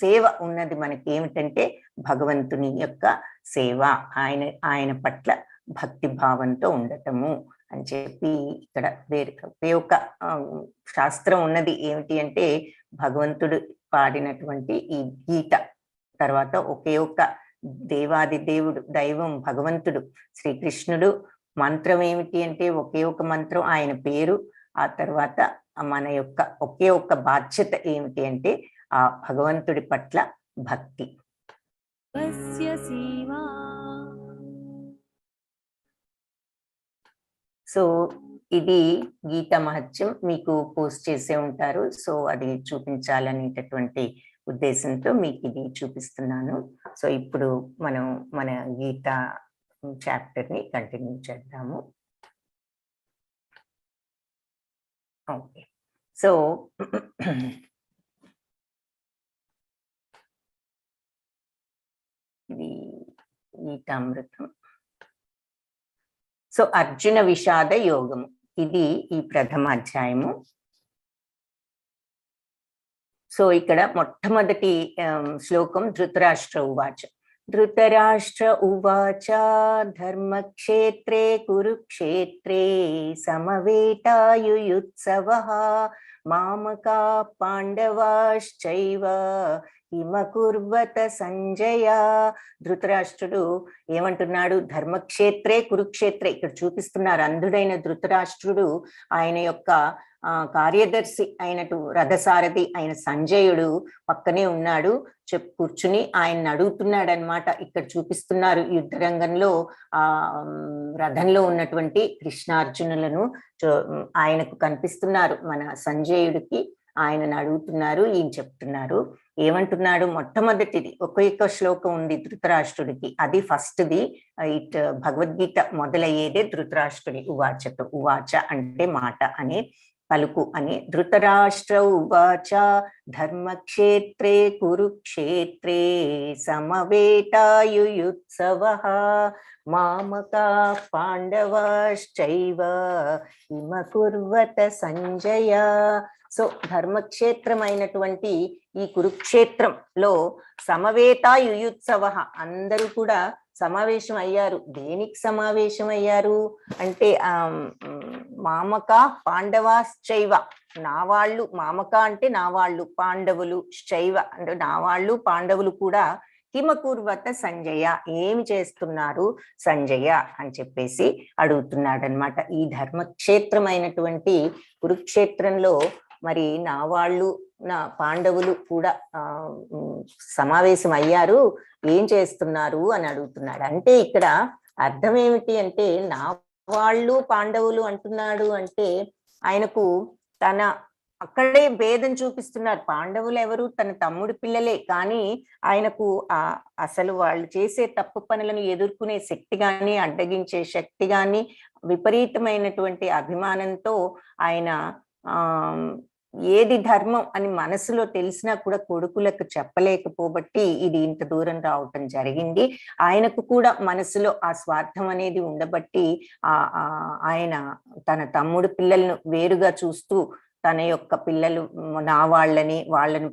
సేవ ఉన్నది మనకి, ఏమిటంటే భగవంతుని యొక్క సేవ, ఆయన పట్ల భక్తి భావంతో ఉండటము అని చెప్పి ఇక్కడ ఒకే ఒక శాస్త్రం ఉన్నది. ఏమిటి అంటే భగవంతుడు పాడినటువంటి ఈ గీత. తర్వాత ఒకే ఒక్క దేవాది దేవుడు, దైవం భగవంతుడు శ్రీకృష్ణుడు. మంత్రం ఏమిటి అంటే ఒకే ఒక మంత్రం, ఆయన పేరు. ఆ తర్వాత మన యొక్క ఒకే ఒక్క బాధ్యత ఏమిటి అంటే ఆ భగవంతుడి పట్ల భక్తి. తస్య సో ఇది గీతా మహత్యం మీకు పోస్ట్ చేసే ఉంటారు. సో అది చూపించాలనేటటువంటి ఉద్దేశంతో మీకు ఇది చూపిస్తున్నాను. సో ఇప్పుడు మనం మన గీతా చాప్టర్ ని కంటిన్యూ చేద్దాము. ఓకే, సో ఇది గీతామృతం. సో అర్జున విషాద యోగము, ఇది ఈ ప్రథమ అధ్యాయము. సో ఇక్కడ మొట్టమొదటి శ్లోకం ధృతరాష్ట్ర ఉవాచ. ధృతరాష్ట్ర ఉవాచ ధర్మక్షేత్రే కురుక్షేత్రే సమవేతాయుయుత్సవః మామకా పాండవాశ్చైవ కిమకుర్వత సంజయ. ధృతరాష్ట్రుడు ఏమంటున్నాడు? ధర్మక్షేత్రే కురుక్షేత్రే. ఇక్కడ చూపిస్తున్నారు అంధుడైన ధృతరాష్ట్రుడు ఆయన యొక్క కార్యదర్శి అయినటు రథసారథి అయిన సంజయుడు పక్కనే ఉన్నాడు, కూర్చుని ఆయన అడుగుతున్నాడు అనమాట. ఇక్కడ చూపిస్తున్నారు యుద్ధ రంగంలో రథంలో ఉన్నటువంటి కృష్ణార్జునులను ఆయనకు కనిపిస్తున్నారు. మన సంజయుడికి ఆయనను అడుగుతున్నారు. ఈయన చెప్తున్నారు, ఏమంటున్నాడు? మొట్టమొదటిది ఒక్కొక్క శ్లోకం ఉంది ధృతరాష్ట్రుడికి, అది ఫస్ట్ది. భగవద్గీత మొదలయ్యేదే ధృతరాష్ట్రుడి ఉవాచతో. ఉవాచ అంటే మాట అని, పలుకు అని. ధృతరాష్ట్ర ఉవాచ ధర్మక్షేత్రే కురుక్షేత్రే సమవేతాయుయుత్సవః మామకా పాండవాశ్చైవ ఇమకుర్వత సంజయ. సో ధర్మక్షేత్రమైనటువంటి ఈ కురుక్షేత్రంలో సమవేతాయుయుత్సవః అందరూ కూడా సమావేశం అయ్యారు. దేనికి సమావేశం అయ్యారు అంటే మామక పాండవాశ్చైవ, నా వాళ్ళు. మామక అంటే నా వాళ్ళు, పాండవులు, శైవ అంటే నా వాళ్ళు, పాండవులు కూడా కిమకుర్వత సంజయ, ఏమి చేస్తున్నారు సంజయ అని చెప్పేసి అడుగుతున్నాడు అనమాట. ఈ ధర్మక్షేత్రమైనటువంటి కురుక్షేత్రంలో మరి నా వాళ్ళు, నా పాండవులు కూడా సమావేశం అయ్యారు, ఏం చేస్తున్నారు అని అడుగుతున్నాడు. అంటే ఇక్కడ అర్థం ఏమిటి అంటే, నా వాళ్ళు పాండవులు అంటున్నాడు అంటే ఆయనకు తన అక్కడే భేదం చూపిస్తున్నారు. పాండవులు ఎవరు? తన తమ్ముడి పిల్లలే. కానీ ఆయనకు అసలు వాళ్ళు చేసే తప్పు పనులను ఎదుర్కొనే శక్తి గాని, అడ్డగించే శక్తి గాని, విపరీతమైనటువంటి అభిమానంతో ఆయన ఏది ధర్మం అని మనసులో తెలిసినా కూడా కొడుకులకు చెప్పలేకపోబట్టి ఇది ఇంత దూరం రావటం జరిగింది. ఆయనకు కూడా మనసులో ఆ స్వార్థం అనేది ఉండబట్టి ఆయన తన తమ్ముడు పిల్లలను వేరుగా చూస్తూ తన యొక్క పిల్లలు నా వాళ్ళని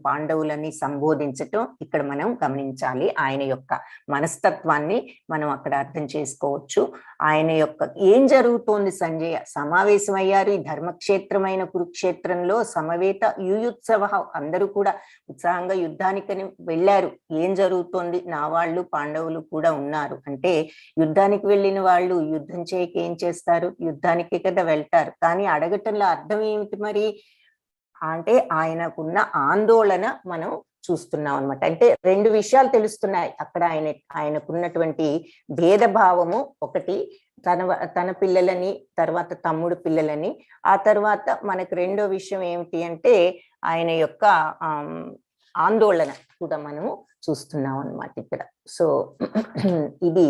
పాండవులని సంబోధించటం ఇక్కడ మనం గమనించాలి. ఆయన యొక్క మనస్తత్వాన్ని మనం అక్కడ అర్థం చేసుకోవచ్చు. ఆయన యొక్క ఏం జరుగుతోంది సంజయ, సమావేశమయ్యారు ఈ ధర్మక్షేత్రమైన కురుక్షేత్రంలో. సమవేత యుయుత్సవ, అందరూ కూడా ఉత్సాహంగా యుద్ధానికి వెళ్ళారు. ఏం జరుగుతోంది? నా వాళ్ళు పాండవులు కూడా ఉన్నారు. అంటే యుద్ధానికి వెళ్ళిన వాళ్ళు యుద్ధం చేయక ఏం చేస్తారు? యుద్ధానికి కదా వెళ్తారు. కానీ అడగటంలో అర్థం ఏమిటి మరి అంటే ఆయనకున్న ఆందోళన మనం చూస్తున్నాం అనమాట. అంటే రెండు విషయాలు తెలుస్తున్నాయి అక్కడ. ఆయనకున్నటువంటి భేదభావము ఒకటి, తన పిల్లలని, తర్వాత తమ్ముడు పిల్లలని. ఆ తర్వాత మనకు రెండో విషయం ఏమిటి అంటే ఆయన యొక్క ఆందోళన కూడా మనము చూస్తున్నాం అన్నమాట ఇక్కడ. సో ఇది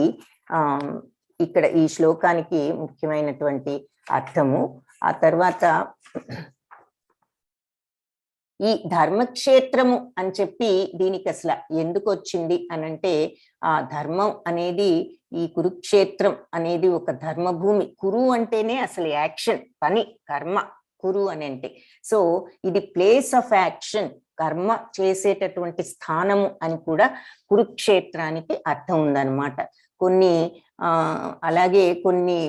ఇక్కడ ఈ శ్లోకానికి ముఖ్యమైనటువంటి అర్థము. ఆ తర్వాత ఈ ధర్మక్షేత్రము అని చెప్పి దీనికి అసలు ఎందుకు వచ్చింది అనంటే, ఆ ధర్మం అనేది, ఈ కురుక్షేత్రం అనేది ఒక ధర్మభూమి. కురు అంటేనే అసలు యాక్షన్, పని, కర్మ. కురు అని అంటే సో ఇది ప్లేస్ ఆఫ్ యాక్షన్, కర్మ చేసేటటువంటి స్థానము అని కూడా కురుక్షేత్రానికి అర్థం ఉందన్నమాట. అలాగే కొన్ని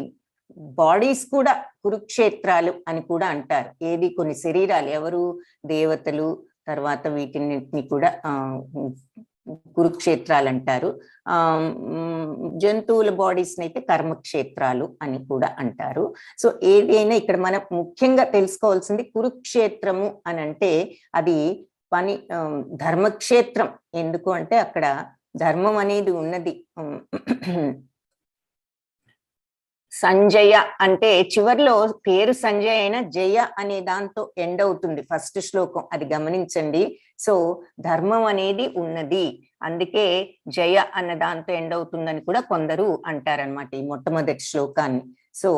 బాడీస్ కూడా కురుక్షేత్రాలు అని కూడా అంటారు. ఏది? కొన్ని శరీరాలు, ఎవరు? దేవతలు, తర్వాత వీటిని కూడా కురుక్షేత్రాలు అంటారు. జంతువుల బాడీస్ అయితే కర్మక్షేత్రాలు అని కూడా అంటారు. సో ఏదైనా ఇక్కడ మనం ముఖ్యంగా తెలుసుకోవాల్సింది కురుక్షేత్రము అని అంటే అది పని, ధర్మక్షేత్రం. ఎందుకు అంటే అక్కడ ధర్మం అనేది ఉన్నది. సంజయ అంటే చివర్లో పేరు సంజయ్ అయినా జయ అనే దాంతో ఎండ్ అవుతుంది ఫస్ట్ శ్లోకం, అది గమనించండి. సో ధర్మం అనేది ఉన్నది, అందుకే జయ అన్న దాంతో ఎండ్ అవుతుందని కూడా కొందరు అంటారనమాట ఈ మొట్టమొదటి శ్లోకాన్ని. సో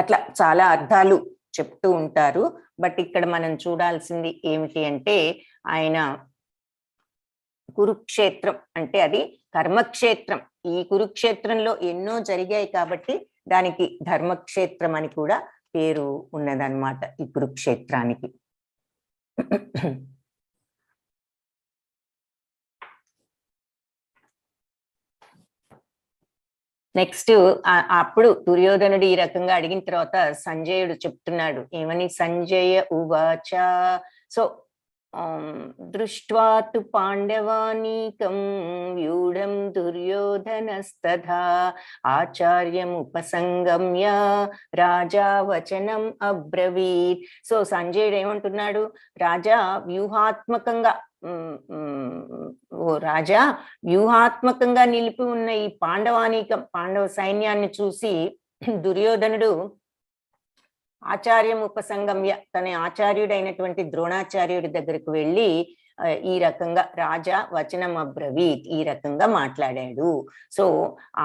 అట్లా చాలా అర్థాలు చెప్తూ ఉంటారు. బట్ ఇక్కడ మనం చూడాల్సింది ఏమిటి అంటే, ఆయన కురుక్షేత్రం అంటే అది కర్మక్షేత్రం. ఈ కురుక్షేత్రంలో ఎన్నో జరిగాయి కాబట్టి దానికి ధర్మక్షేత్రం అని కూడా పేరు ఉన్నదన్నమాట ఈ కురుక్షేత్రానికి. నెక్స్ట్ అప్పుడు దుర్యోధనుడు ఈ రకంగా అడిగిన తర్వాత సంజయుడు చెప్తున్నాడు ఏమని, సంజయ ఉవాచ. సో దృష్ట్వా తు పాండవానీకం వ్యూఢం దుర్యోధనస్తథా ఆచార్యముపసంగమ్య రాజా వచనం అబ్రవీత్. సో సంజయుడు ఏమంటున్నాడు, రాజా వ్యూహాత్మకంగా ఓ రాజా వ్యూహాత్మకంగా నిలిపి ఉన్న ఈ పాండవానీకం పాండవ సైన్యాన్ని చూసి దుర్యోధనుడు ఆచార్యం ఉపసంగమ్య తన ఆచార్యుడైనటువంటి ద్రోణాచార్యుడి దగ్గరకు వెళ్ళి ఈ రకంగా రాజా వచనం అబ్రవీత్ ఈ రకంగా మాట్లాడాడు. సో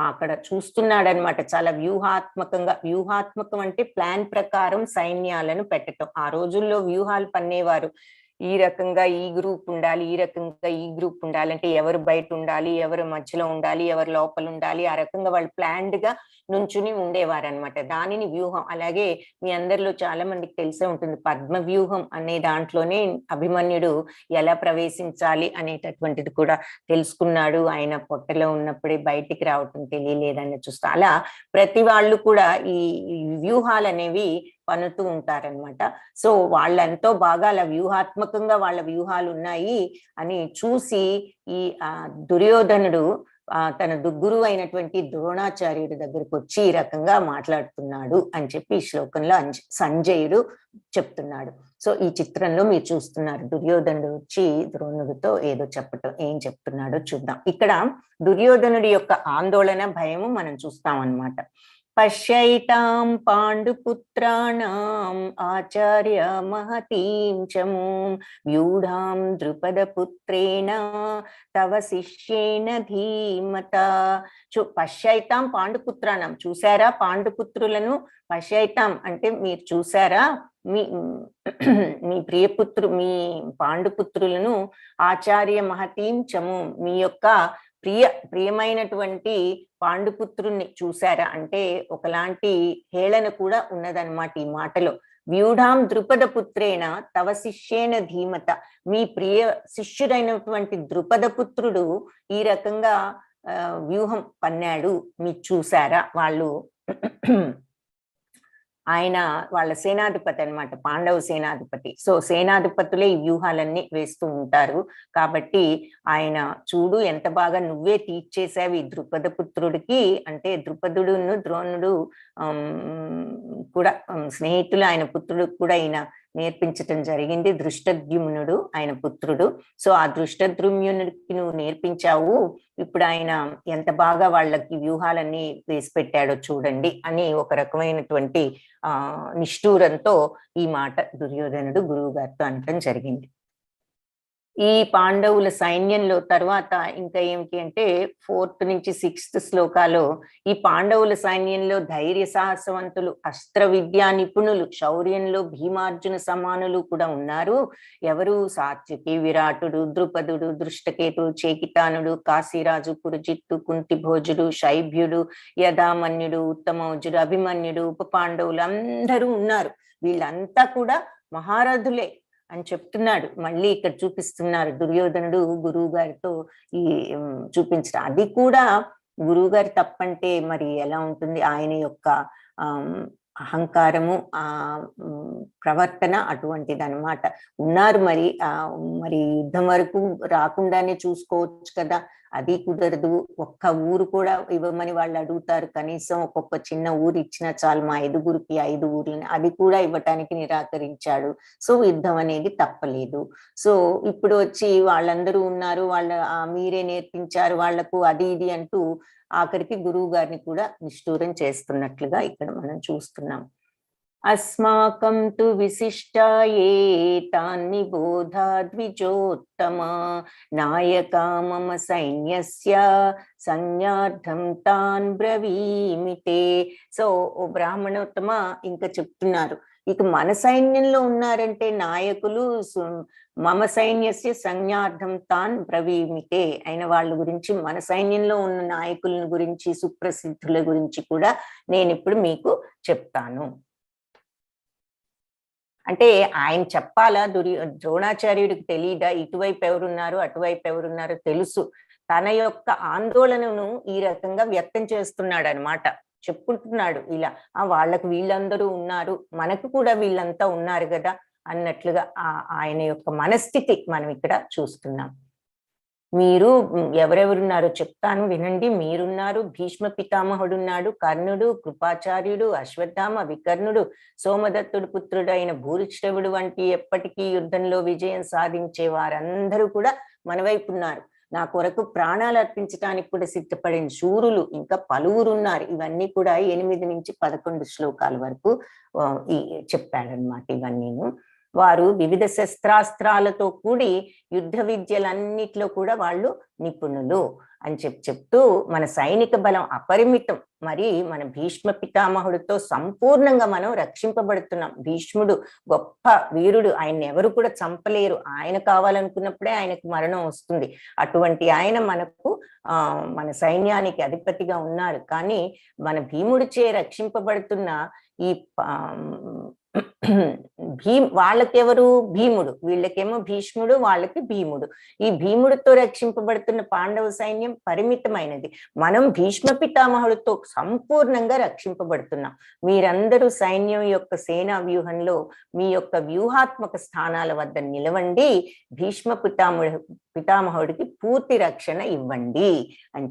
అక్కడ చూస్తున్నాడనమాట చాలా వ్యూహాత్మకంగా. వ్యూహాత్మకం అంటే ప్లాన్ ప్రకారం సైన్యాలను పెట్టడం. ఆ రోజుల్లో వ్యూహాలు పన్నేవారు. ఈ రకంగా ఈ గ్రూప్ ఉండాలి, ఈ రకంగా ఈ గ్రూప్ ఉండాలి, అంటే ఎవరు బయట ఉండాలి, ఎవరు మధ్యలో ఉండాలి, ఎవరు లోపల ఉండాలి, ఆ రకంగా వాళ్ళు ప్లాన్డ్ గా నుంచుని ఉండేవారనమాట. దానిని వ్యూహం. అలాగే మీ అందరిలో చాలా మందికి తెలిసే ఉంటుంది, పద్మ వ్యూహం అనే దాంట్లోనే అభిమన్యుడు ఎలా ప్రవేశించాలి అనేటటువంటిది కూడా తెలుసుకున్నాడు. ఆయన పొట్టలో ఉన్నప్పుడే బయటికి రావటం తెలియలేదని చూస్తా. అలా ప్రతి వాళ్ళు కూడా ఈ వ్యూహాలు అనేవి పన్నుతూ ఉంటారనమాట. సో వాళ్ళెంతో బాగా అలా వ్యూహాత్మకంగా వాళ్ళ వ్యూహాలు ఉన్నాయి అని చూసి ఈ దుర్యోధనుడు తన గురువు అయినటువంటి ద్రోణాచార్యుడి దగ్గరకు వచ్చి ఈ రకంగా మాట్లాడుతున్నాడు అని చెప్పి ఈ శ్లోకంలో సంజయుడు చెప్తున్నాడు. సో ఈ చిత్రంలో మీరు చూస్తున్నారు, దుర్యోధనుడు వచ్చి ద్రోణుడితో ఏదో చెప్పటం, ఏం చెప్తున్నాడో చూద్దాం. ఇక్కడ దుర్యోధనుడి యొక్క ఆందోళన, భయము మనం చూస్తాం అన్నమాట. పశ్యైతాం పాండుపుత్రాణాం ఆచార్య మహతీం చమూం వ్యూఢాం ద్రుపదపుత్రేణ తవ శిష్యేన ధీమత. పశ్యైతాం పాండుపుత్రాణం, చూసారా పాండుపుత్రులను. పశ్యైతాం అంటే మీరు చూసారా మీ ప్రియపుత్రు మీ పాండుపుత్రులను. ఆచార్య మహతీం చమూం, మీ యొక్క ప్రియమైనటువంటి పాండుపుత్రుణ్ణి చూశారా అంటే ఒకలాంటి హేళన కూడా ఉన్నదన్నమాట ఈ మాటలో. వ్యూఢాం ద్రుపద పుత్రేణ తవ శిష్యేన ధీమత, మీ ప్రియ శిష్యుడైనటువంటి ద్రుపద పుత్రుడు ఈ రకంగా వ్యూహం పన్నాడు, మీరు చూసారా. వాళ్ళు ఆయన వాళ్ళ సేనాధిపతి అన్నమాట, పాండవ సేనాధిపతి. సో సేనాధిపతులే ఈ వ్యూహాలన్నీ వేస్తూ ఉంటారు కాబట్టి ఆయన చూడు ఎంత బాగా నువ్వే తీర్చేసావు ఈ ద్రుపద పుత్రుడికి. అంటే ద్రుపదుడును ద్రోణుడు కూడా స్నేహితులు, ఆయన పుత్రుడు కూడా ఈయన నేర్పించటం జరిగింది. దృష్టద్యుమ్నుడు ఆయన పుత్రుడు. సో ఆ దృష్టద్యుమ్నుడికి నువ్వు నేర్పించావు, ఇప్పుడు ఆయన ఎంత బాగా వాళ్ళకి వ్యూహాలన్నీ వేసి పెట్టాడో చూడండి అని ఒక రకమైనటువంటి నిష్ఠూరంతో ఈ మాట దుర్యోధనుడు గురువు గారితో అనటం జరిగింది. ఈ పాండవుల సైన్యంలో తర్వాత ఇంకా ఏమిటి అంటే 4th నుంచి 6th శ్లోకాలో ఈ పాండవుల సైన్యంలో ధైర్య సాహసవంతులు, అస్త్ర విద్యా నిపుణులు, శౌర్యంలో భీమార్జున సమానులు కూడా ఉన్నారు. ఎవరు? సాత్యకి, విరాటుడు, ద్రుపదుడు, దృష్టకేతు, చేకితానుడు, కాశీరాజు, పురుజిత్తు, కుంతిభోజుడు, శైభ్యుడు, యధామన్యుడు, ఉత్తమౌజుడు, అభిమన్యుడు, ఉప పాండవులు అందరూ ఉన్నారు. వీళ్ళంతా కూడా మహారథులే అని చెప్తున్నాడు. మళ్ళీ ఇక్కడ చూపిస్తున్నారు దుర్యోధనుడు గురువు గారితో ఈ చూపించడం. అది కూడా గురువు గారి తప్పంటే మరి ఎలా ఉంటుంది? ఆయన యొక్క అహంకారము, ప్రవర్తన అటువంటిది అనమాట. ఉన్నారు మరి యుద్ధం వరకు రాకుండానే చూసుకోవచ్చు కదా. అది కుదరదు, ఒక్క ఊరు కూడా ఇవ్వమని వాళ్ళు అడుగుతారు, కనీసం ఒక్కొక్క చిన్న ఊరు ఇచ్చినా చాలు మా 5గురికి 5 ఊర్లని, అది కూడా ఇవ్వటానికి నిరాకరించాడు. సో యుద్ధం అనేది తప్పలేదు. సో ఇప్పుడు వచ్చి వాళ్ళందరూ ఉన్నారు, మీరే నేర్పించారు వాళ్లకు అది ఇది అంటూ ఆఖరికి గురువు గారిని కూడా నిష్ఠూరం చేస్తున్నట్లుగా ఇక్కడ మనం చూస్తున్నాం. అస్మాకం తు విశిష్టాయే తాన్ని బోధా ద్విజోత్తమ నాయకా మమ సైన్యస్య సంజ్ఞార్థం తాన్ బ్రవీమితే. సో ఓ బ్రాహ్మణోత్తమ ఇంకా చెప్తున్నారు, ఇక మన సైన్యంలో ఉన్నారంటే నాయకులు, మమ సైన్యస్య సంజ్ఞార్థం తాన్ బ్రవీమితే అయిన వాళ్ళ గురించి, మన సైన్యంలో ఉన్న నాయకుల గురించి, సుప్రసిద్ధుల గురించి కూడా నేను ఇప్పుడు మీకు చెప్తాను. అంటే ఆయన చెప్పాలా, ద్రోణాచార్యుడికి తెలియదా ఇటువైపు ఎవరున్నారు అటువైపు ఎవరున్నారో తెలుసు. తన యొక్క ఆందోళనను ఈ రకంగా వ్యక్తం చేస్తున్నాడు అనమాట, చెప్పుకుంటున్నాడు ఇలా, వాళ్ళకు వీళ్ళందరూ ఉన్నారు, మనకు కూడా వీళ్ళంతా ఉన్నారు కదా అన్నట్లుగా ఆయన యొక్క మనస్థితి మనం ఇక్కడ చూస్తున్నాం. మీరు ఎవరెవరున్నారో చెప్తాను వినండి. మీరున్నారు, భీష్మ పితామహుడున్నాడు, కర్ణుడు, కృపాచార్యుడు, అశ్వత్థామ, వికర్ణుడు, సోమదత్తుడు పుత్రుడైన భూరిశ్రవుడు వంటి ఎప్పటికీ యుద్ధంలో విజయం సాధించే వారందరూ కూడా మన వైపు ఉన్నారు. నా కొరకు ప్రాణాలు అర్పించడానికి కూడా సిద్ధపడిన శూరులు ఇంకా పలువురు ఉన్నారు. ఇవన్నీ కూడా 8 నుంచి 11 శ్లోకాల వరకు చెప్పాడనమాట. ఇవన్నీను వారు వివిధ శస్త్రాస్త్రాలతో కూడి యుద్ధ విద్యలన్నిట్లో కూడా వాళ్ళు నిపుణులు అని చెప్తూ మన సైనిక బలం అపరిమితం. మరి మన భీష్మ పితామహుడితో సంపూర్ణంగా మనం రక్షింపబడుతున్నాం. భీష్ముడు గొప్ప వీరుడు, ఆయన్ని ఎవరు కూడా చంపలేరు. ఆయన కావాలనుకున్నప్పుడే ఆయనకు మరణం వస్తుంది. అటువంటి ఆయన మనకు మన సైన్యానికి అధిపతిగా ఉన్నారు. కానీ మన భీముడిచే రక్షింపబడుతున్న ఈ వాళ్ళకెవరు భీముడు, వీళ్ళకేమో భీష్ముడు, వాళ్ళకి భీముడు. ఈ భీముడితో రక్షింపబడుతున్న పాండవ సైన్యం పరిమితమైనది. మనం భీష్మ పితామహుడితో సంపూర్ణంగా రక్షింపబడుతున్నాం. మీరందరూ సైన్యం యొక్క సేనా వ్యూహంలో మీ యొక్క వ్యూహాత్మక స్థానాల వద్ద నిలవండి, భీష్మ పితామహుడికి పూర్తి రక్షణ ఇవ్వండి అని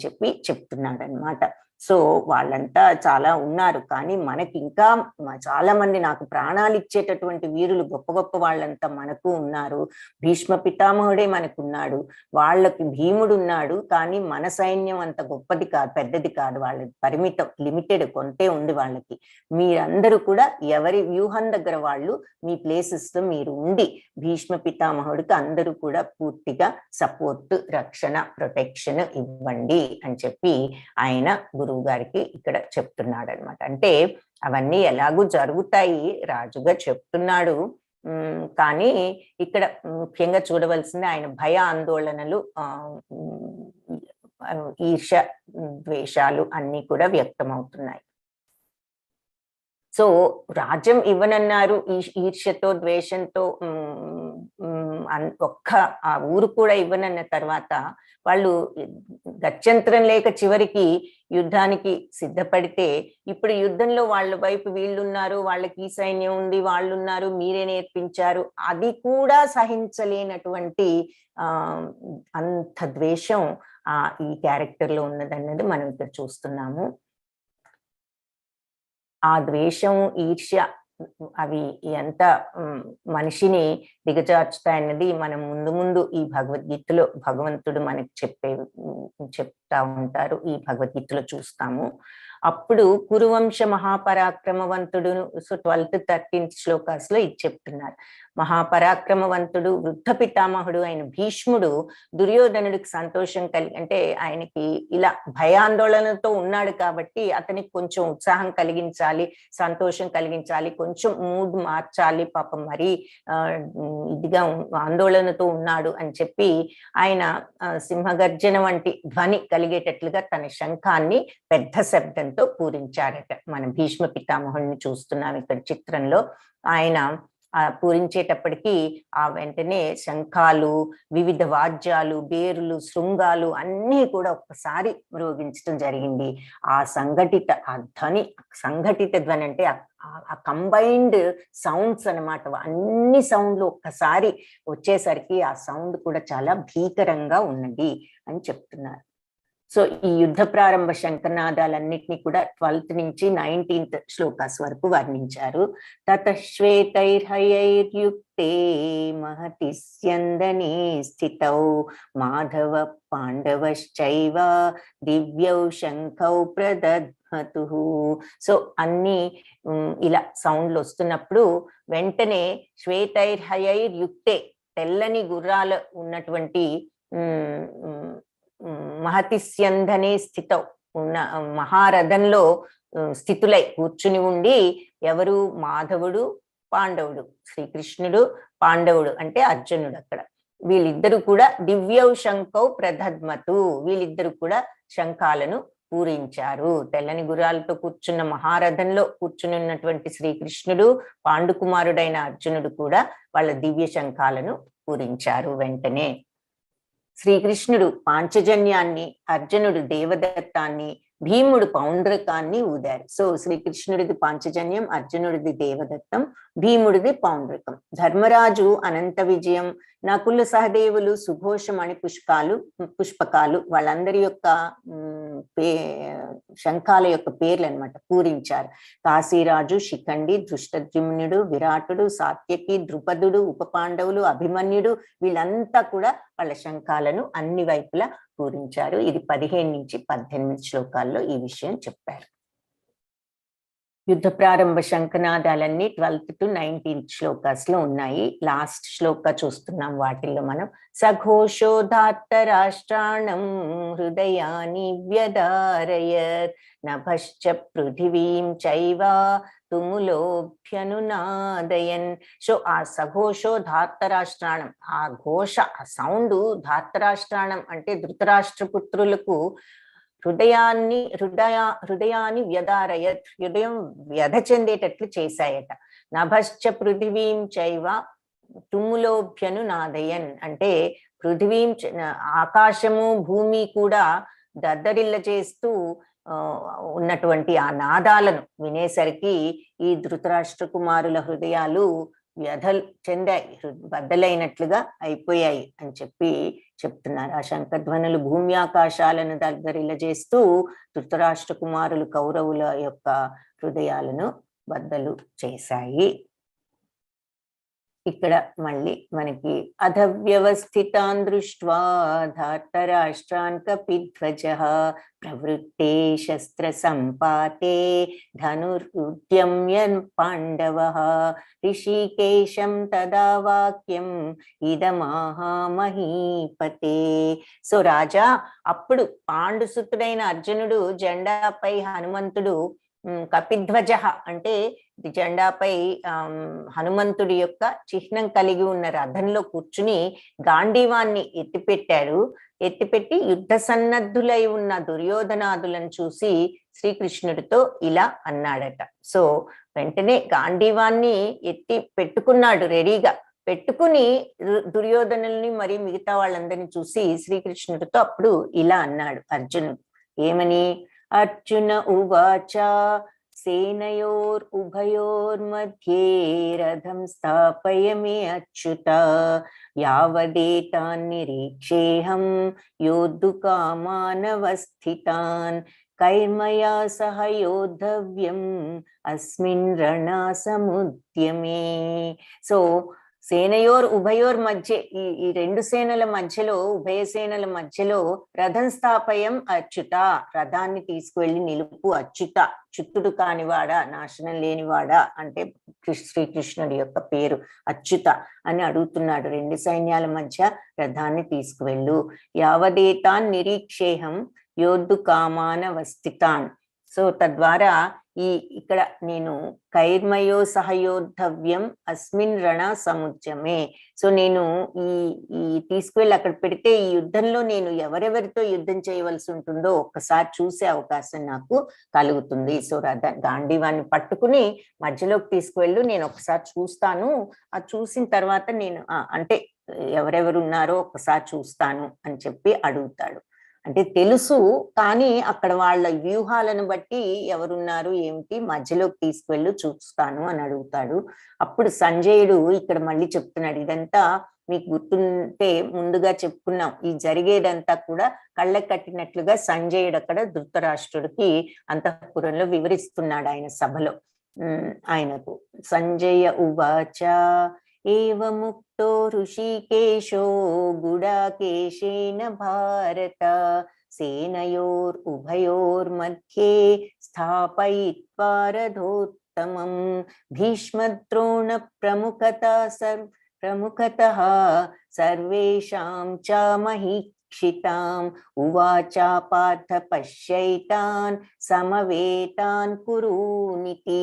చెప్తున్నాడు అనమాట. సో వాళ్ళంతా చాలా ఉన్నారు, కానీ మనకి ఇంకా చాలా మంది, నాకు ప్రాణాలు ఇచ్చేటటువంటి వీరులు గొప్ప గొప్ప వాళ్ళంతా మనకు ఉన్నారు. భీష్మ పితామహుడే మనకున్నాడు, వాళ్ళకి భీముడు ఉన్నాడు. కానీ మన సైన్యం అంత గొప్పది కాదు, పెద్దది కాదు, వాళ్ళకి పరిమితం, లిమిటెడ్, కొంతే ఉంది వాళ్ళకి. మీరందరూ కూడా ఎవరి వ్యూహం దగ్గర వాళ్ళు మీ ప్లేసెస్ లో మీరు ఉండి భీష్మ పితామహుడికి అందరూ కూడా పూర్తిగా సపోర్ట్, రక్షణ, ప్రొటెక్షన్ ఇవ్వండి అని చెప్పి ఆయన గురువు గారికి ఇక్కడ చెప్తున్నాడు అనమాట. అంటే అవన్నీ ఎలాగూ జరుగుతాయి, రాజుగా చెప్తున్నాడు. కానీ ఇక్కడ ముఖ్యంగా చూడవలసింది ఆయన భయ ఆందోళనలు, ఈర్ష, ద్వేషాలు అన్ని కూడా వ్యక్తమవుతున్నాయి. సో రాజ్యం ఇవ్వనన్నారు, ఈర్ష్యతో ద్వేషంతో ఒక్క ఆ ఊరు కూడా ఇవ్వనన్న తర్వాత వాళ్ళు గత్యంతరం లేక చివరికి యుద్ధానికి సిద్ధపడితే, ఇప్పుడు యుద్ధంలో వాళ్ళ వైపు వీళ్ళున్నారు, వాళ్ళకి ఈ సైన్యం ఉంది, వాళ్ళున్నారు, మీరే నేర్పించారు, అది కూడా సహించలేనటువంటి అంత ద్వేషం ఈ క్యారెక్టర్ లో ఉన్నదన్నది మనం ఇక్కడ చూస్తున్నాము. ఆ ద్వేషం, ఈర్ష్య అవి ఎంత మనిషిని దిగజార్చుతాయన్నది మనం ముందు ముందు ఈ భగవద్గీతలో భగవంతుడు మనకి చెప్తా ఉంటారు, ఈ భగవద్గీతలో చూస్తాము. అప్పుడు కురువంశ మహాపరాక్రమవంతుడు, సో 12th 13th శ్లోకాస్ లో ఇది చెప్తున్నారు. మహాపరాక్రమవంతుడు, వృద్ధ పితామహుడు అయిన భీష్ముడు దుర్యోధనుడికి సంతోషం అంటే ఆయనకి ఇలా భయాందోళనతో ఉన్నాడు కాబట్టి అతనికి కొంచెం ఉత్సాహం కలిగించాలి, సంతోషం కలిగించాలి, కొంచెం మూడ్ మార్చాలి, పాపం మరీ ఇదిగా ఆందోళనతో ఉన్నాడు అని చెప్పి ఆయన సింహగర్జన వంటి ధ్వని కలిగేటట్లుగా తన శంఖాన్ని పెద్ద శబ్దంతో పూరించారట. మన భీష్మ పితామహుడిని చూస్తున్నాం ఇక్కడ చిత్రంలో. ఆయన పూరించేటప్పటికీ ఆ వెంటనే శంఖాలు, వివిధ వాద్యాలు, బేరులు, శృంగాలు అన్నీ కూడా ఒక్కసారి మ్రోగించడం జరిగింది. ఆ సంఘటిత ధ్వని అంటే ఆ కంబైన్డ్ సౌండ్స్ అనమాట. అన్ని సౌండ్లు ఒక్కసారి వచ్చేసరికి ఆ సౌండ్ కూడా చాలా భీకరంగా ఉన్నది అని చెప్తున్నారు. సో ఈ యుద్ధ ప్రారంభ శంఖనాదాలన్నిటినీ కూడా 12th నుంచి 19th శ్లోకాస్ వరకు వర్ణించారు. తతశ్వేతైర్హయైర్యుక్తే మహతి స్యందనే స్థితౌ మాధవ పాండవశ్చైవ దివ్యౌ శంఖౌ ప్రదధ్మతు. సో అన్ని ఇలా సౌండ్లు వస్తున్నప్పుడు వెంటనే శ్వేతైర్హయైర్యుక్తే తెల్లని గుర్రాలు ఉన్నటువంటి మహతి స్యందనే స్థితౌ ఉన్న మహారథంలో స్థితులై కూర్చుని ఉండి ఎవరు? మాధవుడు, పాండవుడు, శ్రీకృష్ణుడు, పాండవుడు అంటే అర్జునుడు. అక్కడ వీళ్ళిద్దరు కూడా దివ్యౌ శంఖౌ ప్రదధ్మతు, వీళ్ళిద్దరు కూడా శంఖాలను పూరించారు. తెల్లని గుర్రాలతో కూర్చున్న మహారథంలో కూర్చుని ఉన్నటువంటి శ్రీకృష్ణుడు, పాండుకుమారుడైన అర్జునుడు కూడా వాళ్ళ దివ్య శంఖాలను పూరించారు. వెంటనే శ్రీకృష్ణుడు పాంచజన్యాన్ని, అర్జునుడు దేవదత్తాన్ని, భీముడు పౌండ్రకాన్ని ఊదారు. సో శ్రీకృష్ణుడిది పాంచజన్యం, అర్జునుడిది దేవదత్తం, భీముడిది పౌండ్రకం. ధర్మరాజు అనంత విజయం, నకుల సహదేవులు సుఘోషమణి పుష్పకాలు వాళ్ళందరి యొక్క శంఖాల యొక్క పేర్లు అనమాట పూరించారు. కాశీరాజు, శిఖండి, దృష్టద్యుమ్నుడు, విరాటుడు, సాత్యకి, ద్రుపదుడు, ఉప పాండవులు, అభిమన్యుడు వీళ్ళంతా కూడా వాళ్ళ శంఖాలను అన్ని వైపులా పూరించారు. ఇది 15 నుంచి 18 శ్లోకాల్లో ఈ విషయం చెప్పారు. యుద్ధ ప్రారంభ శంఖనాదాలన్నీ 12th to 19th శ్లోకాస్ లో ఉన్నాయి. లాస్ట్ శ్లోక చూస్తున్నాం వాటిల్లో మనం. సఘోషోధాత్త రాష్ట్రాణం హృదయాని వ్యదారయత్ నభశ్చ పృథివీం చైవ తుములోభ్యనునాదయన్. సో ఆ సఘోషో ధార్తరాష్ట్రాణం, ఆ ఘోష, ఆ సౌండ్ ధార్తరాష్ట్రాణం అంటే ధృతరాష్ట్రపుత్రులకు హృదయాన్ని వ్యదారయత్, హృదయం వ్యధ చెందేటట్లు చేశాయట. నభశ్చ పృథివీం చైవ తుములోభ్యను నాదయన్ అంటే పృథివీం, ఆకాశము భూమి కూడా దద్దరిల్ల చేస్తూ ఉన్నటువంటి ఆ నాదాలను వినేసరికి ఈ ధృతరాష్ట్ర కుమారుల హృదయాలు వ్యధలు చెందాయి, బద్దలైనట్లుగా అయిపోయాయి అని చెప్తున్నారు. ఆ శంఖధ్వనులు భూమి ఆకాశాలను దగ్గరిల్ల చేస్తూ ధృతరాష్ట్ర కుమారులు కౌరవుల యొక్క హృదయాలను బద్దలు చేశాయి. ఇక్కడ మళ్ళీ మనకి అధవ్యవస్థితాన్ దృష్ట్వా ధార్తరాష్ట్రాన్ కపిధ్వజః ప్రవృత్తే శస్త్ర సంపాతే ధనురుద్యమ్యన్ పాండవః ఋషికేశం తదా వాక్యం ఇదమాహా మహీపతే. సో రాజా, అప్పుడు పాండుసుతుడైన అర్జునుడు జెండాపై హనుమంతుడు కపిధ్వజ అంటే జెండాపై హనుమంతుడి యొక్క చిహ్నం కలిగి ఉన్న రథంలో కూర్చుని గాంధీవాన్ని ఎత్తిపెట్టి యుద్ధ సన్నద్ధులై ఉన్న దుర్యోధనాదులను చూసి శ్రీకృష్ణుడితో ఇలా అన్నాడట. సో వెంటనే గాంధీవాన్ని ఎత్తి పెట్టుకున్నాడు, రెడీగా పెట్టుకుని దుర్యోధనుల్ని మరి మిగతా వాళ్ళందరినీ చూసి శ్రీకృష్ణుడితో అప్పుడు ఇలా అన్నాడు అర్జునుడు. ఏమని? అర్జున ఉవాచ సేనయోర్ ఉభయోర్మధ్యే రథం స్థాపయ మే అచ్యుత యావదేతాన్ నిరీక్షేహం యోద్ధుకామానవస్థితాన్ కైర్మయా సహ యోద్ధవ్యం అస్మిన్ రణసముద్యమే. సో సేనయోర్ ఉభయోర్ మధ్య, ఈ రెండు సేనల మధ్యలో, ఉభయ సేనల మధ్యలో రథం స్థాపయం అచ్యుత, రథాన్ని తీసుకువెళ్ళి నిలుపు అచ్యుత, చ్యుతుడు కానివాడా, నాశనం లేనివాడా అంటే శ్రీకృష్ణుడి యొక్క పేరు అచ్యుత అని అడుగుతున్నాడు. రెండు సైన్యాల మధ్య రథాన్ని తీసుకువెళ్ళు. యావదేతాన్ నిరీక్షేహం యోద్ధు కామానవస్థితాన్. సో తద్వారా ఇక్కడ నేను కైర్మయో సహయోద్ధవ్యం అస్మిన్ రణ సముద్యమే. సో నేను ఈ తీసుకువెళ్ళి అక్కడ పెడితే ఈ యుద్ధంలో నేను ఎవరెవరితో యుద్ధం చేయవలసి ఉంటుందో ఒక్కసారి చూసే అవకాశం నాకు కలుగుతుంది. సో గాంధీవాన్ని పట్టుకుని మధ్యలోకి తీసుకువెళ్ళు, నేను ఒకసారి చూస్తాను, ఆ చూసిన తర్వాత నేను అంటే ఎవరెవరు ఉన్నారో ఒక్కసారి చూస్తాను అని చెప్పి అడుగుతాడు. అంటే తెలుసు, కానీ అక్కడ వాళ్ళ వ్యూహాలను బట్టి ఎవరున్నారు ఏమిటి మధ్యలోకి తీసుకువెళ్ళు చూస్తాను అని అడుగుతాడు. అప్పుడు సంజయుడు ఇక్కడ మళ్ళీ చెప్తున్నాడు, ఇదంతా మీకు గుర్తుంటే ముందుగా చెప్పుకున్నాం, ఈ జరిగేదంతా కూడా కళ్ళకు కట్టినట్లుగా సంజయుడు అక్కడ ధృతరాష్ట్రుడికి అంతఃపురంలో వివరిస్తున్నాడు ఆయన సభలో. ఆయనకు సంజయ ఉవాచ ఏవముక్తో ఋషికేశో గుడాకేశేన భారత సేనయోర్ ఉభయోర్मध्ये స్థాపయిత్వా రథోత్తమం భీష్మద్రోణ ప్రముఖతః సర్వేషాం చ మహీక్షితాం ఉవాచ పార్థ పశ్యైతాన్ సమవేతాన్ కురూనితి.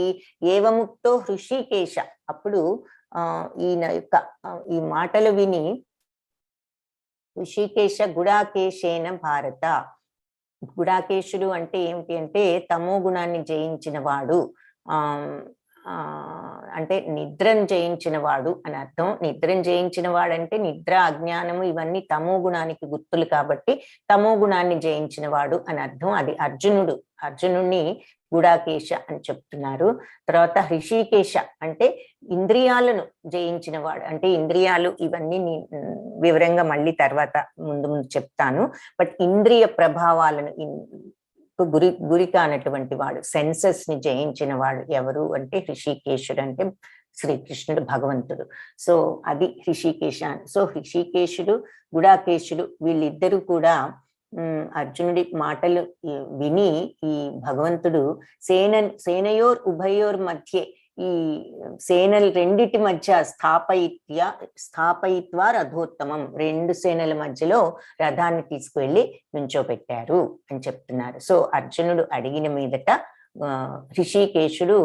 ఏవముక్తో హృషికేశ. అప్పుడు ఈయన యొక్క ఈ మాటలు విని ఋషికేశ గుడాకేశేన భారత. గుడాకేశుడు అంటే ఏమిటి అంటే తమో గుణాన్ని జయించిన వాడు, అంటే నిద్రను జయించిన వాడు అని అర్థం. నిద్రను జయించిన వాడంటే నిద్ర అజ్ఞానము ఇవన్నీ తమో గుణానికి గుర్తులు కాబట్టి తమో గుణాన్ని జయించిన వాడు అని అర్థం. అది అర్జునుడిని గుడాకేశ అని చెప్తున్నారు. తర్వాత హృషికేశ అంటే ఇంద్రియాలను జయించిన వాడు, అంటే ఇంద్రియాలు ఇవన్నీ వివరంగా మళ్ళీ తర్వాత ముందు చెప్తాను. బట్ ఇంద్రియ ప్రభావాలను గురి కానటువంటి వాడు, సెన్సెస్ ని జయించిన వాడు ఎవరు అంటే హృషికేశుడు, అంటే శ్రీకృష్ణుడు భగవంతుడు. సో అది హృషికేశ. సో హృషికేశుడు గుడాకేశుడు వీళ్ళిద్దరూ అర్జునుడి మాటలు విని ఈ భగవంతుడు సేనయోర్ ఉభయోర్ మధ్య, ఈ సేనలు రెండిటి మధ్య స్థాపయిత్వా రథోత్తమం, రెండు సేనల మధ్యలో రథాన్ని తీసుకువెళ్ళి నుంచోబెట్టారు అని చెప్తున్నారు. సో అర్జునుడు అడిగిన మీదట హృషికేశుడు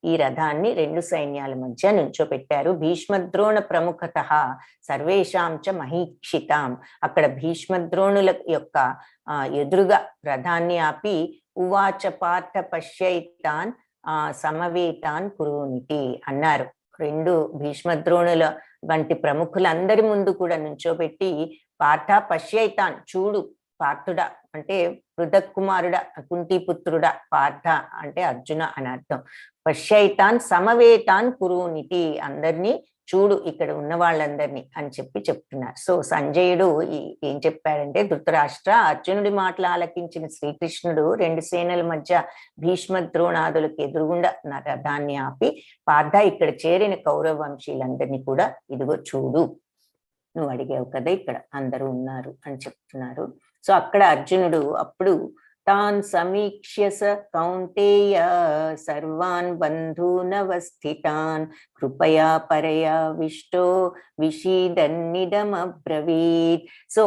ఈ రథాన్ని రెండు సైన్యాల మధ్య నుంచోపెట్టారు. భీష్మద్రోణ ప్రముఖతః సర్వేషాం చ మహీక్షితాం. అక్కడ భీష్మద్రోణుల యొక్క ఎదురుగా రథాన్ని ఆపి ఉవాచ పార్థ పశ్యైతాన్ సమవేతాన్ కురూనితి అన్నారు. రెండు భీష్మద్రోణుల వంటి ప్రముఖులందరి ముందు కూడా నుంచోబెట్టి పార్థ పశ్యైతాన్, చూడు పార్థుడా అంటే పృథక్ కుమారుడా, కుంతిపుత్రుడా, పార్థ అంటే అర్జున అని అర్థం. పశ్యైతాన్ సమవేతాన్ కురూనితి, అందరినీ చూడు, ఇక్కడ ఉన్న వాళ్ళందరినీ అని చెప్పి చెప్తున్నారు. సో సంజయుడు ఏం చెప్పాడంటే, ధృతరాష్ట్ర, అర్జునుడి మాటలు ఆలకించిన శ్రీకృష్ణుడు రెండు సేనల మధ్య భీష్మ ద్రోణాదులకు ఎదురుగుండా రథాన్ని ఆపి పార్థ, ఇక్కడ చేరిన కౌరవ వంశీయులందరినీ కూడా ఇదిగో చూడు, నువ్వు అడిగావు కదా ఇక్కడ అందరూ ఉన్నారు అని చెప్తున్నారు. సో అక్కడ అర్జునుడు అప్పుడు తాన్ సమీక్ష్య స కౌంతేయ సర్వాన్ బంధూనవస్థితాన్ కృపయా పరయా విష్టో విషీదన్నిదమబ్రవీత్. సో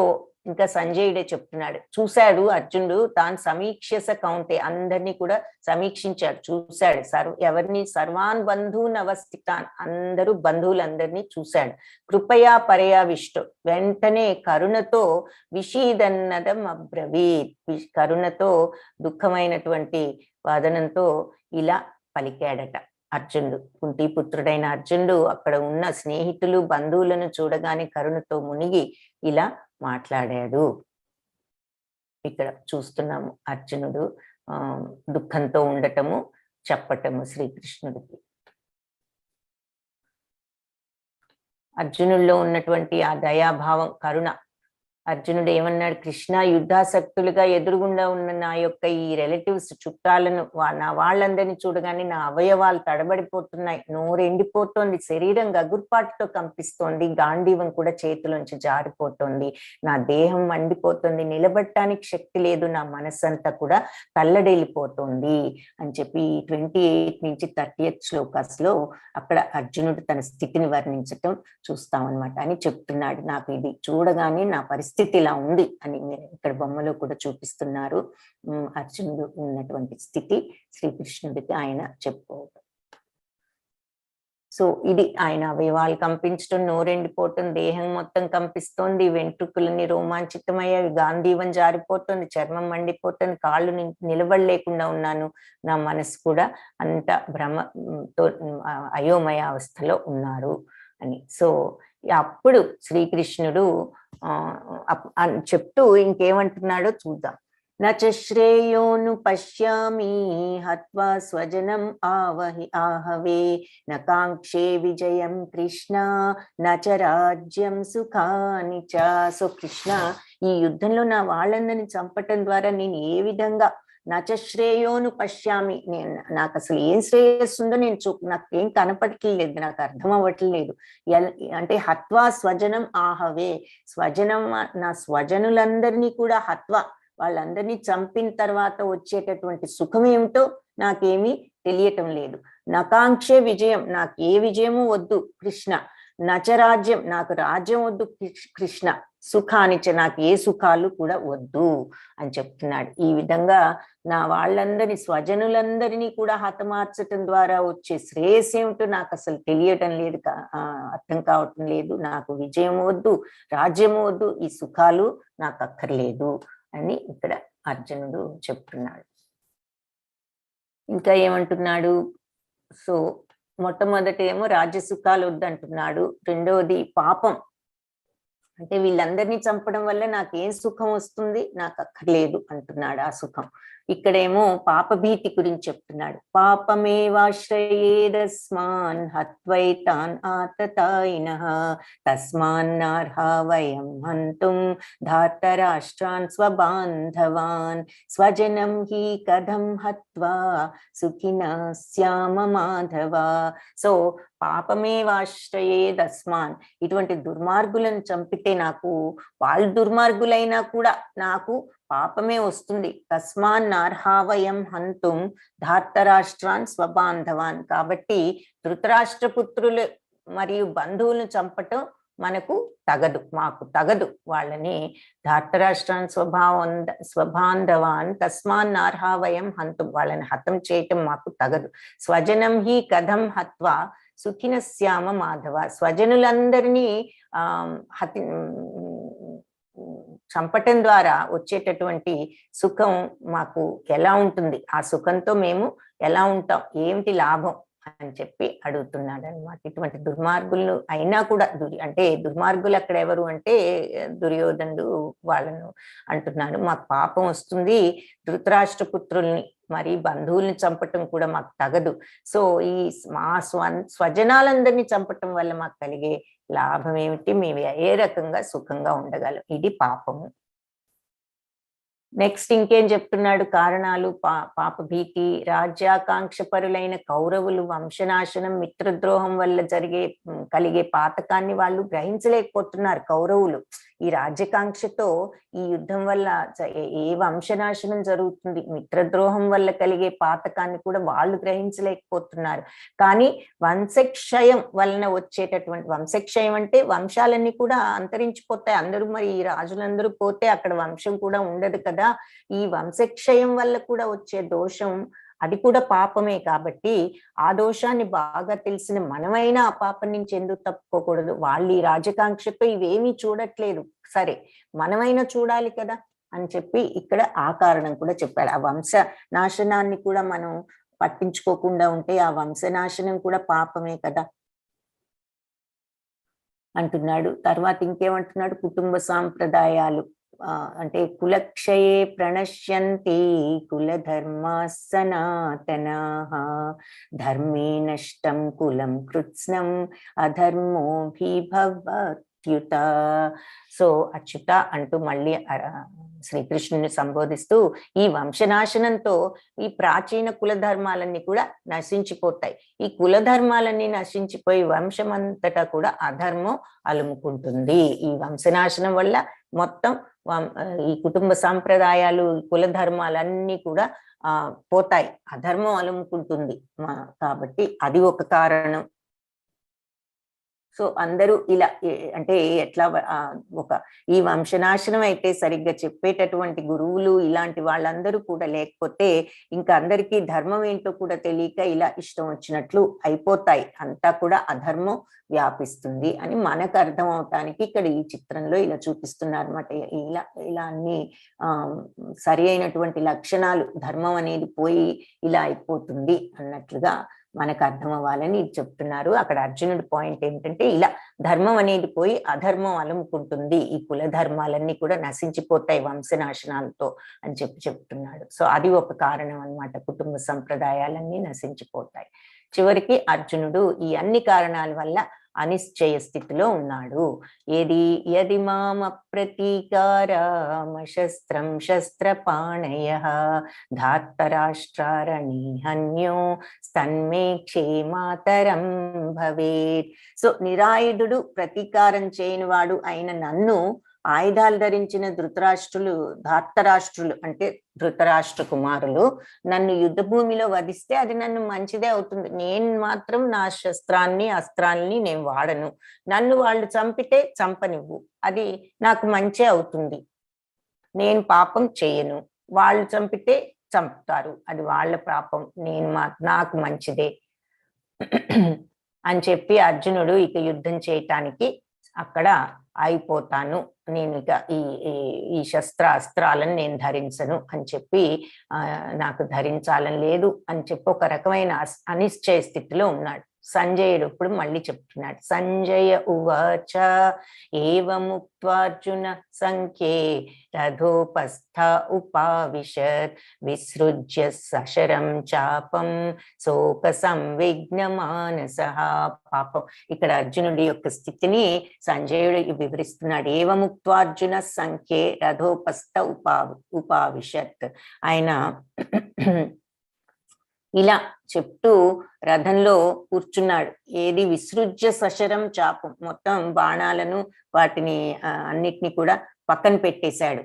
ఇంకా సంజయుడే చెప్తున్నాడు, చూశాడు అర్జునుడు, తాను సమీక్షస కౌంతే, అందరినీ కూడా సమీక్షించాడు, చూశాడు. ఎవరిని? సర్వాన్ బంధూనవస్థితాన్, అందరూ బంధువులందరినీ చూశాడు. కృపయా పరయా విష్టు, వెంటనే కరుణతో విషీదన్నదం అబ్రవీత్, కరుణతో దుఃఖమైనటువంటి వాదనంతో ఇలా పలికాడట అర్జునుడు. కుంతిపుత్రుడైన అర్జునుడు అక్కడ ఉన్న స్నేహితులు బంధువులను చూడగానే కరుణతో మునిగి ఇలా మాట్లాడాడు. ఇక్కడ చూస్తున్నాము అర్జునుడు దుఃఖంతో ఉండటము, చెప్పటము శ్రీకృష్ణుడికి. అర్జునుడిలో ఉన్నటువంటి ఆ దయాభావం, కరుణ. అర్జునుడు ఏమన్నాడు? కృష్ణ, యుద్ధాసక్తులుగా ఎదురుగుండా ఉన్న నా యొక్క ఈ రిలేటివ్స్, చుట్టాలను, నా వాళ్ళందరినీ చూడగానే నా అవయవాలు తడబడిపోతున్నాయి, నోరు ఎండిపోతోంది, శరీరం గగుర్పాటుతో కంపిస్తోంది, గాంధీవం కూడా చేతిలోంచి జారిపోతోంది, నా దేహం మండిపోతుంది, నిలబడటానికి శక్తి లేదు, నా మనస్సంతా కూడా తల్లడెళ్ళిపోతుంది అని చెప్పి 28 నుంచి 30th శ్లోకాస్లో అక్కడ అర్జునుడు తన స్థితిని వర్ణించటం చూస్తామన్నమాట. అని చెప్తున్నాడు, నాకు ఇది చూడగానే నా పరిస్థితి పరిస్థితి ఇలా ఉంది అని ఇక్కడ బొమ్మలో కూడా చూపిస్తున్నారు. అర్జునుడు ఉన్నటువంటి స్థితి శ్రీకృష్ణుడికి ఆయన చెప్పుకోవడం. సో ఇది ఆయన అవయవాలు కంపించడం, నోరెండిపోవటం, దేహం మొత్తం కంపిస్తోంది, వెంట్రుకలని రోమాంచితమయ్యాయి, గాంధీవం జారిపోతుంది, చర్మం మండిపోతుంది, కాళ్ళు నిలబడలేకుండా ఉన్నాను, నా మనసు కూడా అంత భ్రమతో అయోమయ అవస్థలో ఉన్నారు అని. సో అప్పుడు శ్రీకృష్ణుడు చెప్తూ ఇంకేమంటున్నాడో చూద్దాం. నచ శ్రేయోను పశ్యామి హత్వా స్వజనం ఆహవే నకాంక్షే విజయం కృష్ణ నచ రాజ్యం సుఖాని చ. సో కృష్ణ, ఈ యుద్ధంలో నా వాళ్ళందరినీ చంపటం ద్వారా నేను ఏ విధంగా నచ శ్రేయోను పశ్యామి, నాకు అసలు ఏం శ్రేయస్సుందో నాకేం కనపడట్లేదు, నాకు అర్థం అవ్వట్లేదు. అంటే హత్వా స్వజనం ఆహవే, స్వజనం నా స్వజనులందరినీ కూడా హత్వా, వాళ్ళందరినీ చంపిన తర్వాత వచ్చేటటువంటి సుఖం ఏమిటో నాకేమీ తెలియటం లేదు. నకాంక్షే విజయం, నాకు ఏ విజయము వద్దు కృష్ణ. నచరాజ్యం, నాకు రాజ్యం వద్దు కృష్ణ. సుఖానిచ, నాకు ఏ సుఖాలు కూడా వద్దు అని చెప్తున్నాడు. ఈ విధంగా నా వాళ్ళందరినీ స్వజనులందరినీ కూడా హతమార్చటం ద్వారా వచ్చే శ్రేయస్ ఏమిటో నాకు అసలు తెలియటం లేదు, అర్థం కావటం లేదు. నాకు విజయం వద్దు, రాజ్యము వద్దు, ఈ సుఖాలు నాకు అక్కర్లేదు అని ఇక్కడ అర్జునుడు చెప్తున్నాడు. ఇంకా ఏమంటున్నాడు? సో మొట్టమొదటి ఏమో రాజ్య సుఖాలు వద్దంటున్నాడు. రెండవది పాపం, అంటే వీళ్ళందరినీ చంపడం వల్ల నాకేం సుఖం వస్తుంది, నాకు అక్కర్లేదు అంటున్నాడు ఆ సుఖం. ఇక్కడేమో పాపభీతి గురించి చెప్తున్నాడు. పాపమేవాశ్రయేదస్మాన్ హత్వైతాన్ ఆతతాయినః తస్మాన్నార్హా వయం హంతుం ధార్తరాష్ట్రాన్ స్వబాంధవాన్ స్వజనం హి కథం హత్వా సుఖినః స్యామ మాధవ. సో పాపమేవాశ్రయేదస్మాన్, ఇటువంటి దుర్మార్గులను చంపితే నాకు, వాళ్ళు దుర్మార్గులైనా కూడా నాకు పాపమే వస్తుంది. తస్మాన్ నార్హావయం హంతుం ధార్తరాష్ట్రాన్ స్వబాంధవాన్, కాబట్టి ధృతరాష్ట్రపుత్రులు మరియు బంధువులను చంపటం మనకు తగదు, మాకు తగదు. వాళ్ళని ధార్తరాష్ట్రాన్ స్వబాంధవాన్ తస్మాన్ నార్హావయం హంతుం, వాళ్ళని హతం చేయటం మాకు తగదు. స్వజనం హి కథం హత్వా సుఖిన శ్యామ మాధవ, స్వజనులందరినీ చంపటం ద్వారా వచ్చేటటువంటి సుఖం మాకు ఎలా ఉంటుంది, ఆ సుఖంతో మేము ఎలా ఉంటాం, ఏమిటి లాభం అని చెప్పి అడుగుతున్నాడు అనమాట. ఇటువంటి దుర్మార్గులు అయినా కూడా అంటే దుర్మార్గులు అక్కడ ఎవరు అంటే దుర్యోధనుడు వాళ్ళను అంటున్నాను. మాకు పాపం వస్తుంది, ధృతరాష్ట్రపుత్రుల్ని మరి బంధువుల్ని చంపటం కూడా మాకు తగదు. సో ఈ మా స్వజనాలందరినీ చంపటం వల్ల మాకు కలిగే లాభం ఏమిటి, మేము ఏ రకంగా సుఖంగా ఉండగలం, ఇది పాపము. నెక్స్ట్ ఇంకేం చెప్తున్నాడు కారణాలు? పాపభీతి, రాజ్యాకాంక్ష పరులైన కౌరవులు వంశనాశనం, మిత్రద్రోహం వల్ల కలిగే పాతకాన్ని వాళ్ళు గ్రహించలేకపోతున్నారు కౌరవులు. ఈ రాజ్యకాంక్షతో ఈ యుద్ధం వల్ల ఏ వంశనాశనం జరుగుతుంది, మిత్రద్రోహం వల్ల కలిగే పాతకాన్ని కూడా వాళ్ళు గ్రహించలేకపోతున్నారు. కానీ వంశక్షయం వలన వచ్చేటటువంటి, వంశక్షయం అంటే వంశాలన్నీ కూడా అంతరించిపోతాయి, అందరూ మరి ఈ రాజులందరూ పోతే అక్కడ వంశం కూడా ఉండదు కదా. ఈ వంశక్షయం వల్ల కూడా వచ్చే దోషం అది కూడా పాపమే. కాబట్టి ఆ దోషాన్ని బాగా తెలిసిన మనమైనా ఆ పాపం నుంచి ఎందుకు తప్పుకోకూడదు? వాళ్ళు ఈ రాజకాంక్షతో ఇవేమీ చూడట్లేదు, సరే మనమైనా చూడాలి కదా అని చెప్పి ఇక్కడ ఆ కారణం కూడా చెప్పాడు. ఆ వంశ నాశనాన్ని కూడా మనం పట్టించుకోకుండా ఉంటే ఆ వంశనాశనం కూడా పాపమే కదా అంటున్నాడు. తర్వాత ఇంకేమంటున్నాడు? కుటుంబ సాంప్రదాయాలు అంటే కులక్షయే ప్రణశ్యంతి కులధర్మా సనాతనాః ధర్మే నష్టం కులం కృత్స్నం అధర్మోభిభవత్యుత. సో అచ్యుత అంటూ మళ్ళీ శ్రీకృష్ణుని సంబోధిస్తూ ఈ వంశనాశనంతో ఈ ప్రాచీన కుల ధర్మాలన్నీ కూడా నశించిపోతాయి. ఈ కుల ధర్మాలన్నీ నశించిపోయి వంశమంతటా కూడా అధర్మం అలుముకుంటుంది. ఈ వంశనాశనం వల్ల మొత్తం ఈ కుటుంబ సాంప్రదాయాలు, కుల ధర్మాలన్నీ కూడా పోతాయి, అధర్మం అలుముకుంటుంది. కాబట్టి అది ఒక కారణం. సో అందరూ ఇలా అంటే ఎట్లా ఒక ఈ వంశనాశనం అయితే సరిగ్గా చెప్పేటటువంటి గురువులు ఇలాంటి వాళ్ళందరూ కూడా లేకపోతే ఇంకా అందరికీ ధర్మం ఏంటో కూడా తెలియక ఇలా ఇష్టం వచ్చినట్లు అయిపోతాయి, అంతా కూడా అధర్మం వ్యాపిస్తుంది అని మనకు అర్థం అవటానికి ఇక్కడ ఈ చిత్రంలో ఇలా చూపిస్తున్నారు అనమాట. ఇలా ఇలా అన్ని సరి అయినటువంటి లక్షణాలు, ధర్మం అనేది పోయి ఇలా అయిపోతుంది అన్నట్లుగా మనకు అర్థం అవ్వాలని చెప్తున్నారు. అక్కడ అర్జునుడి పాయింట్ ఏంటంటే ఇలా ధర్మం అనేది పోయి అధర్మం అలుముకుంటుంది, ఈ కుల ధర్మాలన్నీ కూడా నశించిపోతాయి వంశనాశనాలతో అని చెప్తున్నాడు. సో అది ఒక కారణం అన్నమాట, కుటుంబ సంప్రదాయాలన్నీ నశించిపోతాయి. చివరికి అర్జునుడు ఈ అన్ని కారణాల వల్ల అనిశ్చయ స్థితిలో ఉన్నాడు. యది మామ ప్రతీకారామశస్త్రం శస్త్రపాణయ ధార్తరాష్ట్రారణీహన్యో స్తన్మే క్షేమాతరం భవేత్. సో నిరాయుధుడు, ప్రతీకారం చేయనివాడు అయిన నన్ను ఆయుధాలు ధరించిన ధార్తరాష్ట్రులు అంటే ధృతరాష్ట్ర కుమారులు నన్ను యుద్ధ భూమిలో వధిస్తే అది నన్ను మంచిదే అవుతుంది. నేను మాత్రం నా శస్త్రాన్ని అస్త్రాల్ని నేను వాడను. నన్ను వాళ్ళు చంపితే చంపనివ్వు, అది నాకు మంచి అవుతుంది. నేను పాపం చేయను, వాళ్ళు చంపితే చంపుతారు, అది వాళ్ళ పాపం, నాకు మంచిదే అని చెప్పి అర్జునుడు ఇక యుద్ధం చేయటానికి అక్కడ అయిపోతాను, నేను ఇక ఈ అస్త్రాలను నేను ధరించను అని చెప్పి నాకు ధరించాలని లేదు అని చెప్పి ఒక రకమైన అనిశ్చయ స్థితిలో ఉన్నాడు. సంజయుడు ఇప్పుడు మళ్ళీ చెప్తున్నాడు. సంజయ ఉవాచ ఏవముక్త్వార్జున సంఖ్యే రథోపస్థ ఉపావిశత్ విసృజ్య సశరం చాపం శోక సంవిఘ్న మానసః. పాపం ఇక్కడ అర్జునుడి యొక్క స్థితిని సంజయుడు వివరిస్తున్నాడు. ఏవముక్త్వార్జున సంఖ్యే రథోపస్థ ఉపావిశత్. ఆయన ఇలా చెప్తూ రథంలో కూర్చున్నాడు. ఏది విసృజ్య సశరం చాపం, మొత్తం బాణాలను వాటిని అన్నిటినీ కూడా పక్కన పెట్టేశాడు.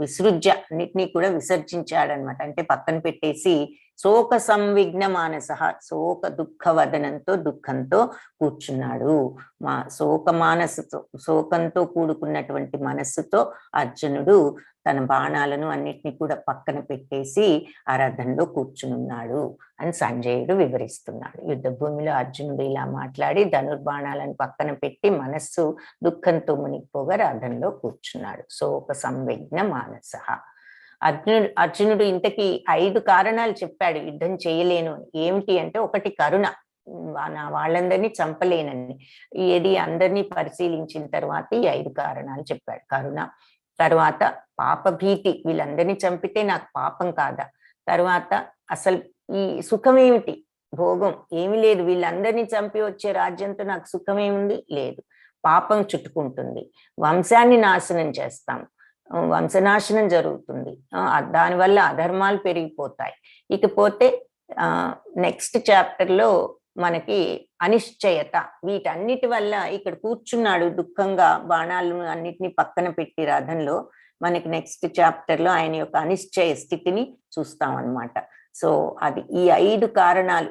విసృజ్య అన్నిటినీ కూడా విసర్జించాడు అనమాట. అంటే పక్కన పెట్టేసి శోక సంవిఘ్న మానసః, శోక దుఃఖ వదనంతో దుఃఖంతో కూర్చున్నాడు. శోకంతో కూడుకున్నటువంటి మనస్సుతో అర్జునుడు తన బాణాలను అన్నిటినీ కూడా పక్కన పెట్టేసి ఆ రథంలో కూర్చునున్నాడు అని సంజయుడు వివరిస్తున్నాడు. యుద్ధ భూమిలో అర్జునుడు ఇలా మాట్లాడి ధనుర్బాణాలను పక్కన పెట్టి మనస్సు దుఃఖంతో మునిగిపోగా రథంలో కూర్చున్నాడు. శోక సంవిఘ్న మానసః. అర్జునుడు ఇంతకీ 5 కారణాలు చెప్పాడు యుద్ధం చేయలేను. ఏమిటి అంటే, ఒకటి కరుణ, వాళ్ళందరినీ చంపలేనని. ఏది అందరినీ పరిశీలించిన తర్వాత ఈ 5 కారణాలు చెప్పాడు. కరుణ, తర్వాత పాపభీతి, వీళ్ళందరినీ చంపితే నాకు పాపం కాదా, తర్వాత అసలు ఈ సుఖమేమిటి, భోగం ఏమి లేదు, వీళ్ళందరినీ చంపి వచ్చే రాజ్యంతో నాకు సుఖమేముంది, లేదు, పాపం చుట్టుకుంటుంది, వంశాన్ని నాశనం చేస్తాం, వంశనాశనం జరుగుతుంది, దానివల్ల అధర్మాలు పెరిగిపోతాయి. ఇకపోతే నెక్స్ట్ చాప్టర్ లో మనకి అనిశ్చయత, వీటన్నిటి వల్ల ఇక్కడ కూర్చున్నాడు దుఃఖంగా, బాణాలను అన్నిటినీ పక్కన పెట్టి రథంలో. మనకి నెక్స్ట్ చాప్టర్ లో ఆయన యొక్క అనిశ్చయ స్థితిని చూస్తాం అన్నమాట. సో అది ఈ 5 కారణాలు,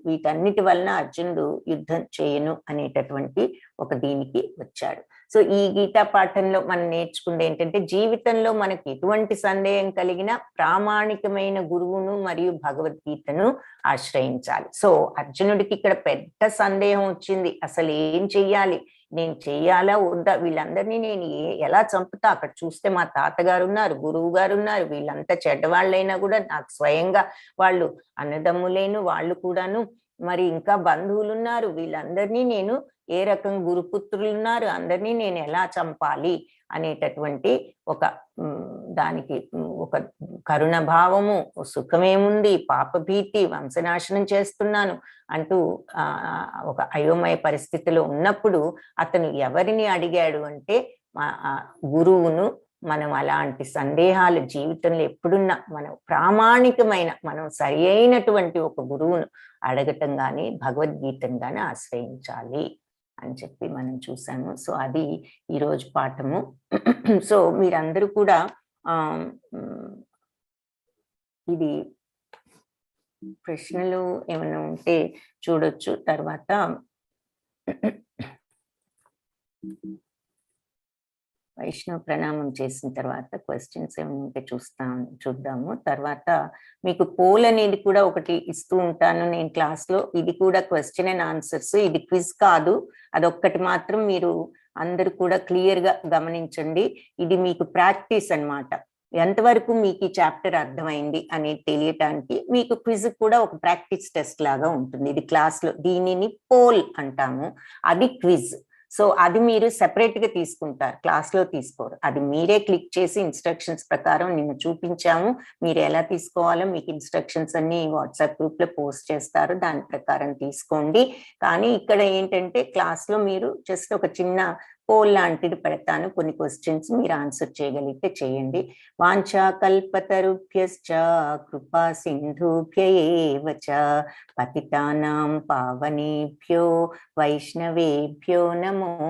వీటన్నిటి వలన అర్జునుడు యుద్ధం చేయను అనేటటువంటి ఒక దీనికి వచ్చాడు. సో ఈ గీతా పాఠంలో మనం నేర్చుకుంటే ఏంటంటే, జీవితంలో మనకి ఎటువంటి సందేహం కలిగినా ప్రామాణికమైన గురువును మరియు భగవద్గీతను ఆశ్రయించాలి. సో అర్జునుడికి ఇక్కడ పెద్ద సందేహం వచ్చింది, అసలు ఏం చెయ్యాలి, నేను చెయ్యాలా వద్దా, వీళ్ళందరినీ నేను ఎలా చంపుతా, అక్కడ చూస్తే మా తాతగారు ఉన్నారు, గురువు గారు ఉన్నారు, వీళ్ళంతా చెడ్డవాళ్ళైనా కూడా నాకు స్వయంగా వాళ్ళు అన్నదమ్ములేను, వాళ్ళు కూడాను, మరి ఇంకా బంధువులు ఉన్నారు, వీళ్ళందరినీ నేను ఏ రకం గురుపుత్రులు ఉన్నారు, అందరినీ నేను ఎలా చంపాలి అనేటటువంటి ఒక దానికి ఒక కరుణ భావము, సుఖమేముంది, పాపభీతి, వంశనాశనం చేస్తున్నాను అంటూ ఒక అయోమయ పరిస్థితిలో ఉన్నప్పుడు అతను ఎవరిని అడిగాడు అంటే, గురువును. మనం అలాంటి సందేహాలు జీవితంలో ఎప్పుడున్నా మనం ప్రామాణికమైన, మనం సరి అయినటువంటి ఒక గురువును అడగటం కానీ భగవద్గీతను కానీ ఆశ్రయించాలి అని చెప్పి మనం చూసాము. సో అది ఈరోజు పాఠము. సో మీరందరూ కూడా ఇది ప్రశ్నలు ఏమైనా ఉంటే చూడొచ్చు. తర్వాత వైష్ణవ ప్రణామం చేసిన తర్వాత క్వశ్చన్స్ ఏమైనా ఉంటే చూద్దాము. తర్వాత మీకు పోల్ అనేది కూడా ఒకటి ఇస్తూ ఉంటాను నేను క్లాస్లో. ఇది కూడా క్వశ్చన్ అండ్ ఆన్సర్స్, ఇది క్విజ్ కాదు. అదొక్కటి మాత్రం మీరు అందరూ కూడా క్లియర్ గా గమనించండి. ఇది మీకు ప్రాక్టీస్ అన్నమాట. ఎంతవరకు మీకు ఈ చాప్టర్ అర్థమైంది అనేది తెలియటానికి మీకు క్విజ్ కూడా ఒక ప్రాక్టీస్ టెస్ట్ లాగా ఉంటుంది. ఇది క్లాస్లో, దీనిని పోల్ అంటాము, అది క్విజ్. సో అది మీరు సెపరేట్ గా తీసుకుంటారు, క్లాస్ లో తీసుకోరు. అది మీరే క్లిక్ చేసి ఇన్స్ట్రక్షన్స్ ప్రకారం నిన్న చూపించాము, మీరు ఎలా తీసుకోవాలో మీకు ఇన్స్ట్రక్షన్స్ అన్ని వాట్సాప్ గ్రూప్ లో పోస్ట్ చేస్తారు, దాని ప్రకారం తీసుకోండి. కానీ ఇక్కడ ఏంటంటే క్లాస్ లో మీరు జస్ట్ ఒక చిన్న పోల్ లాంటిది పెడతాను, కొన్ని క్వశ్చన్స్ మీరు ఆన్సర్ చేయగలిగితే చేయండి. వాంఛా కల్పతరుభ్యశ్చ కృపా సింధుభ్య ఏవ చ పతితానాం పావనేభ్యో వైష్ణవేభ్యో నమో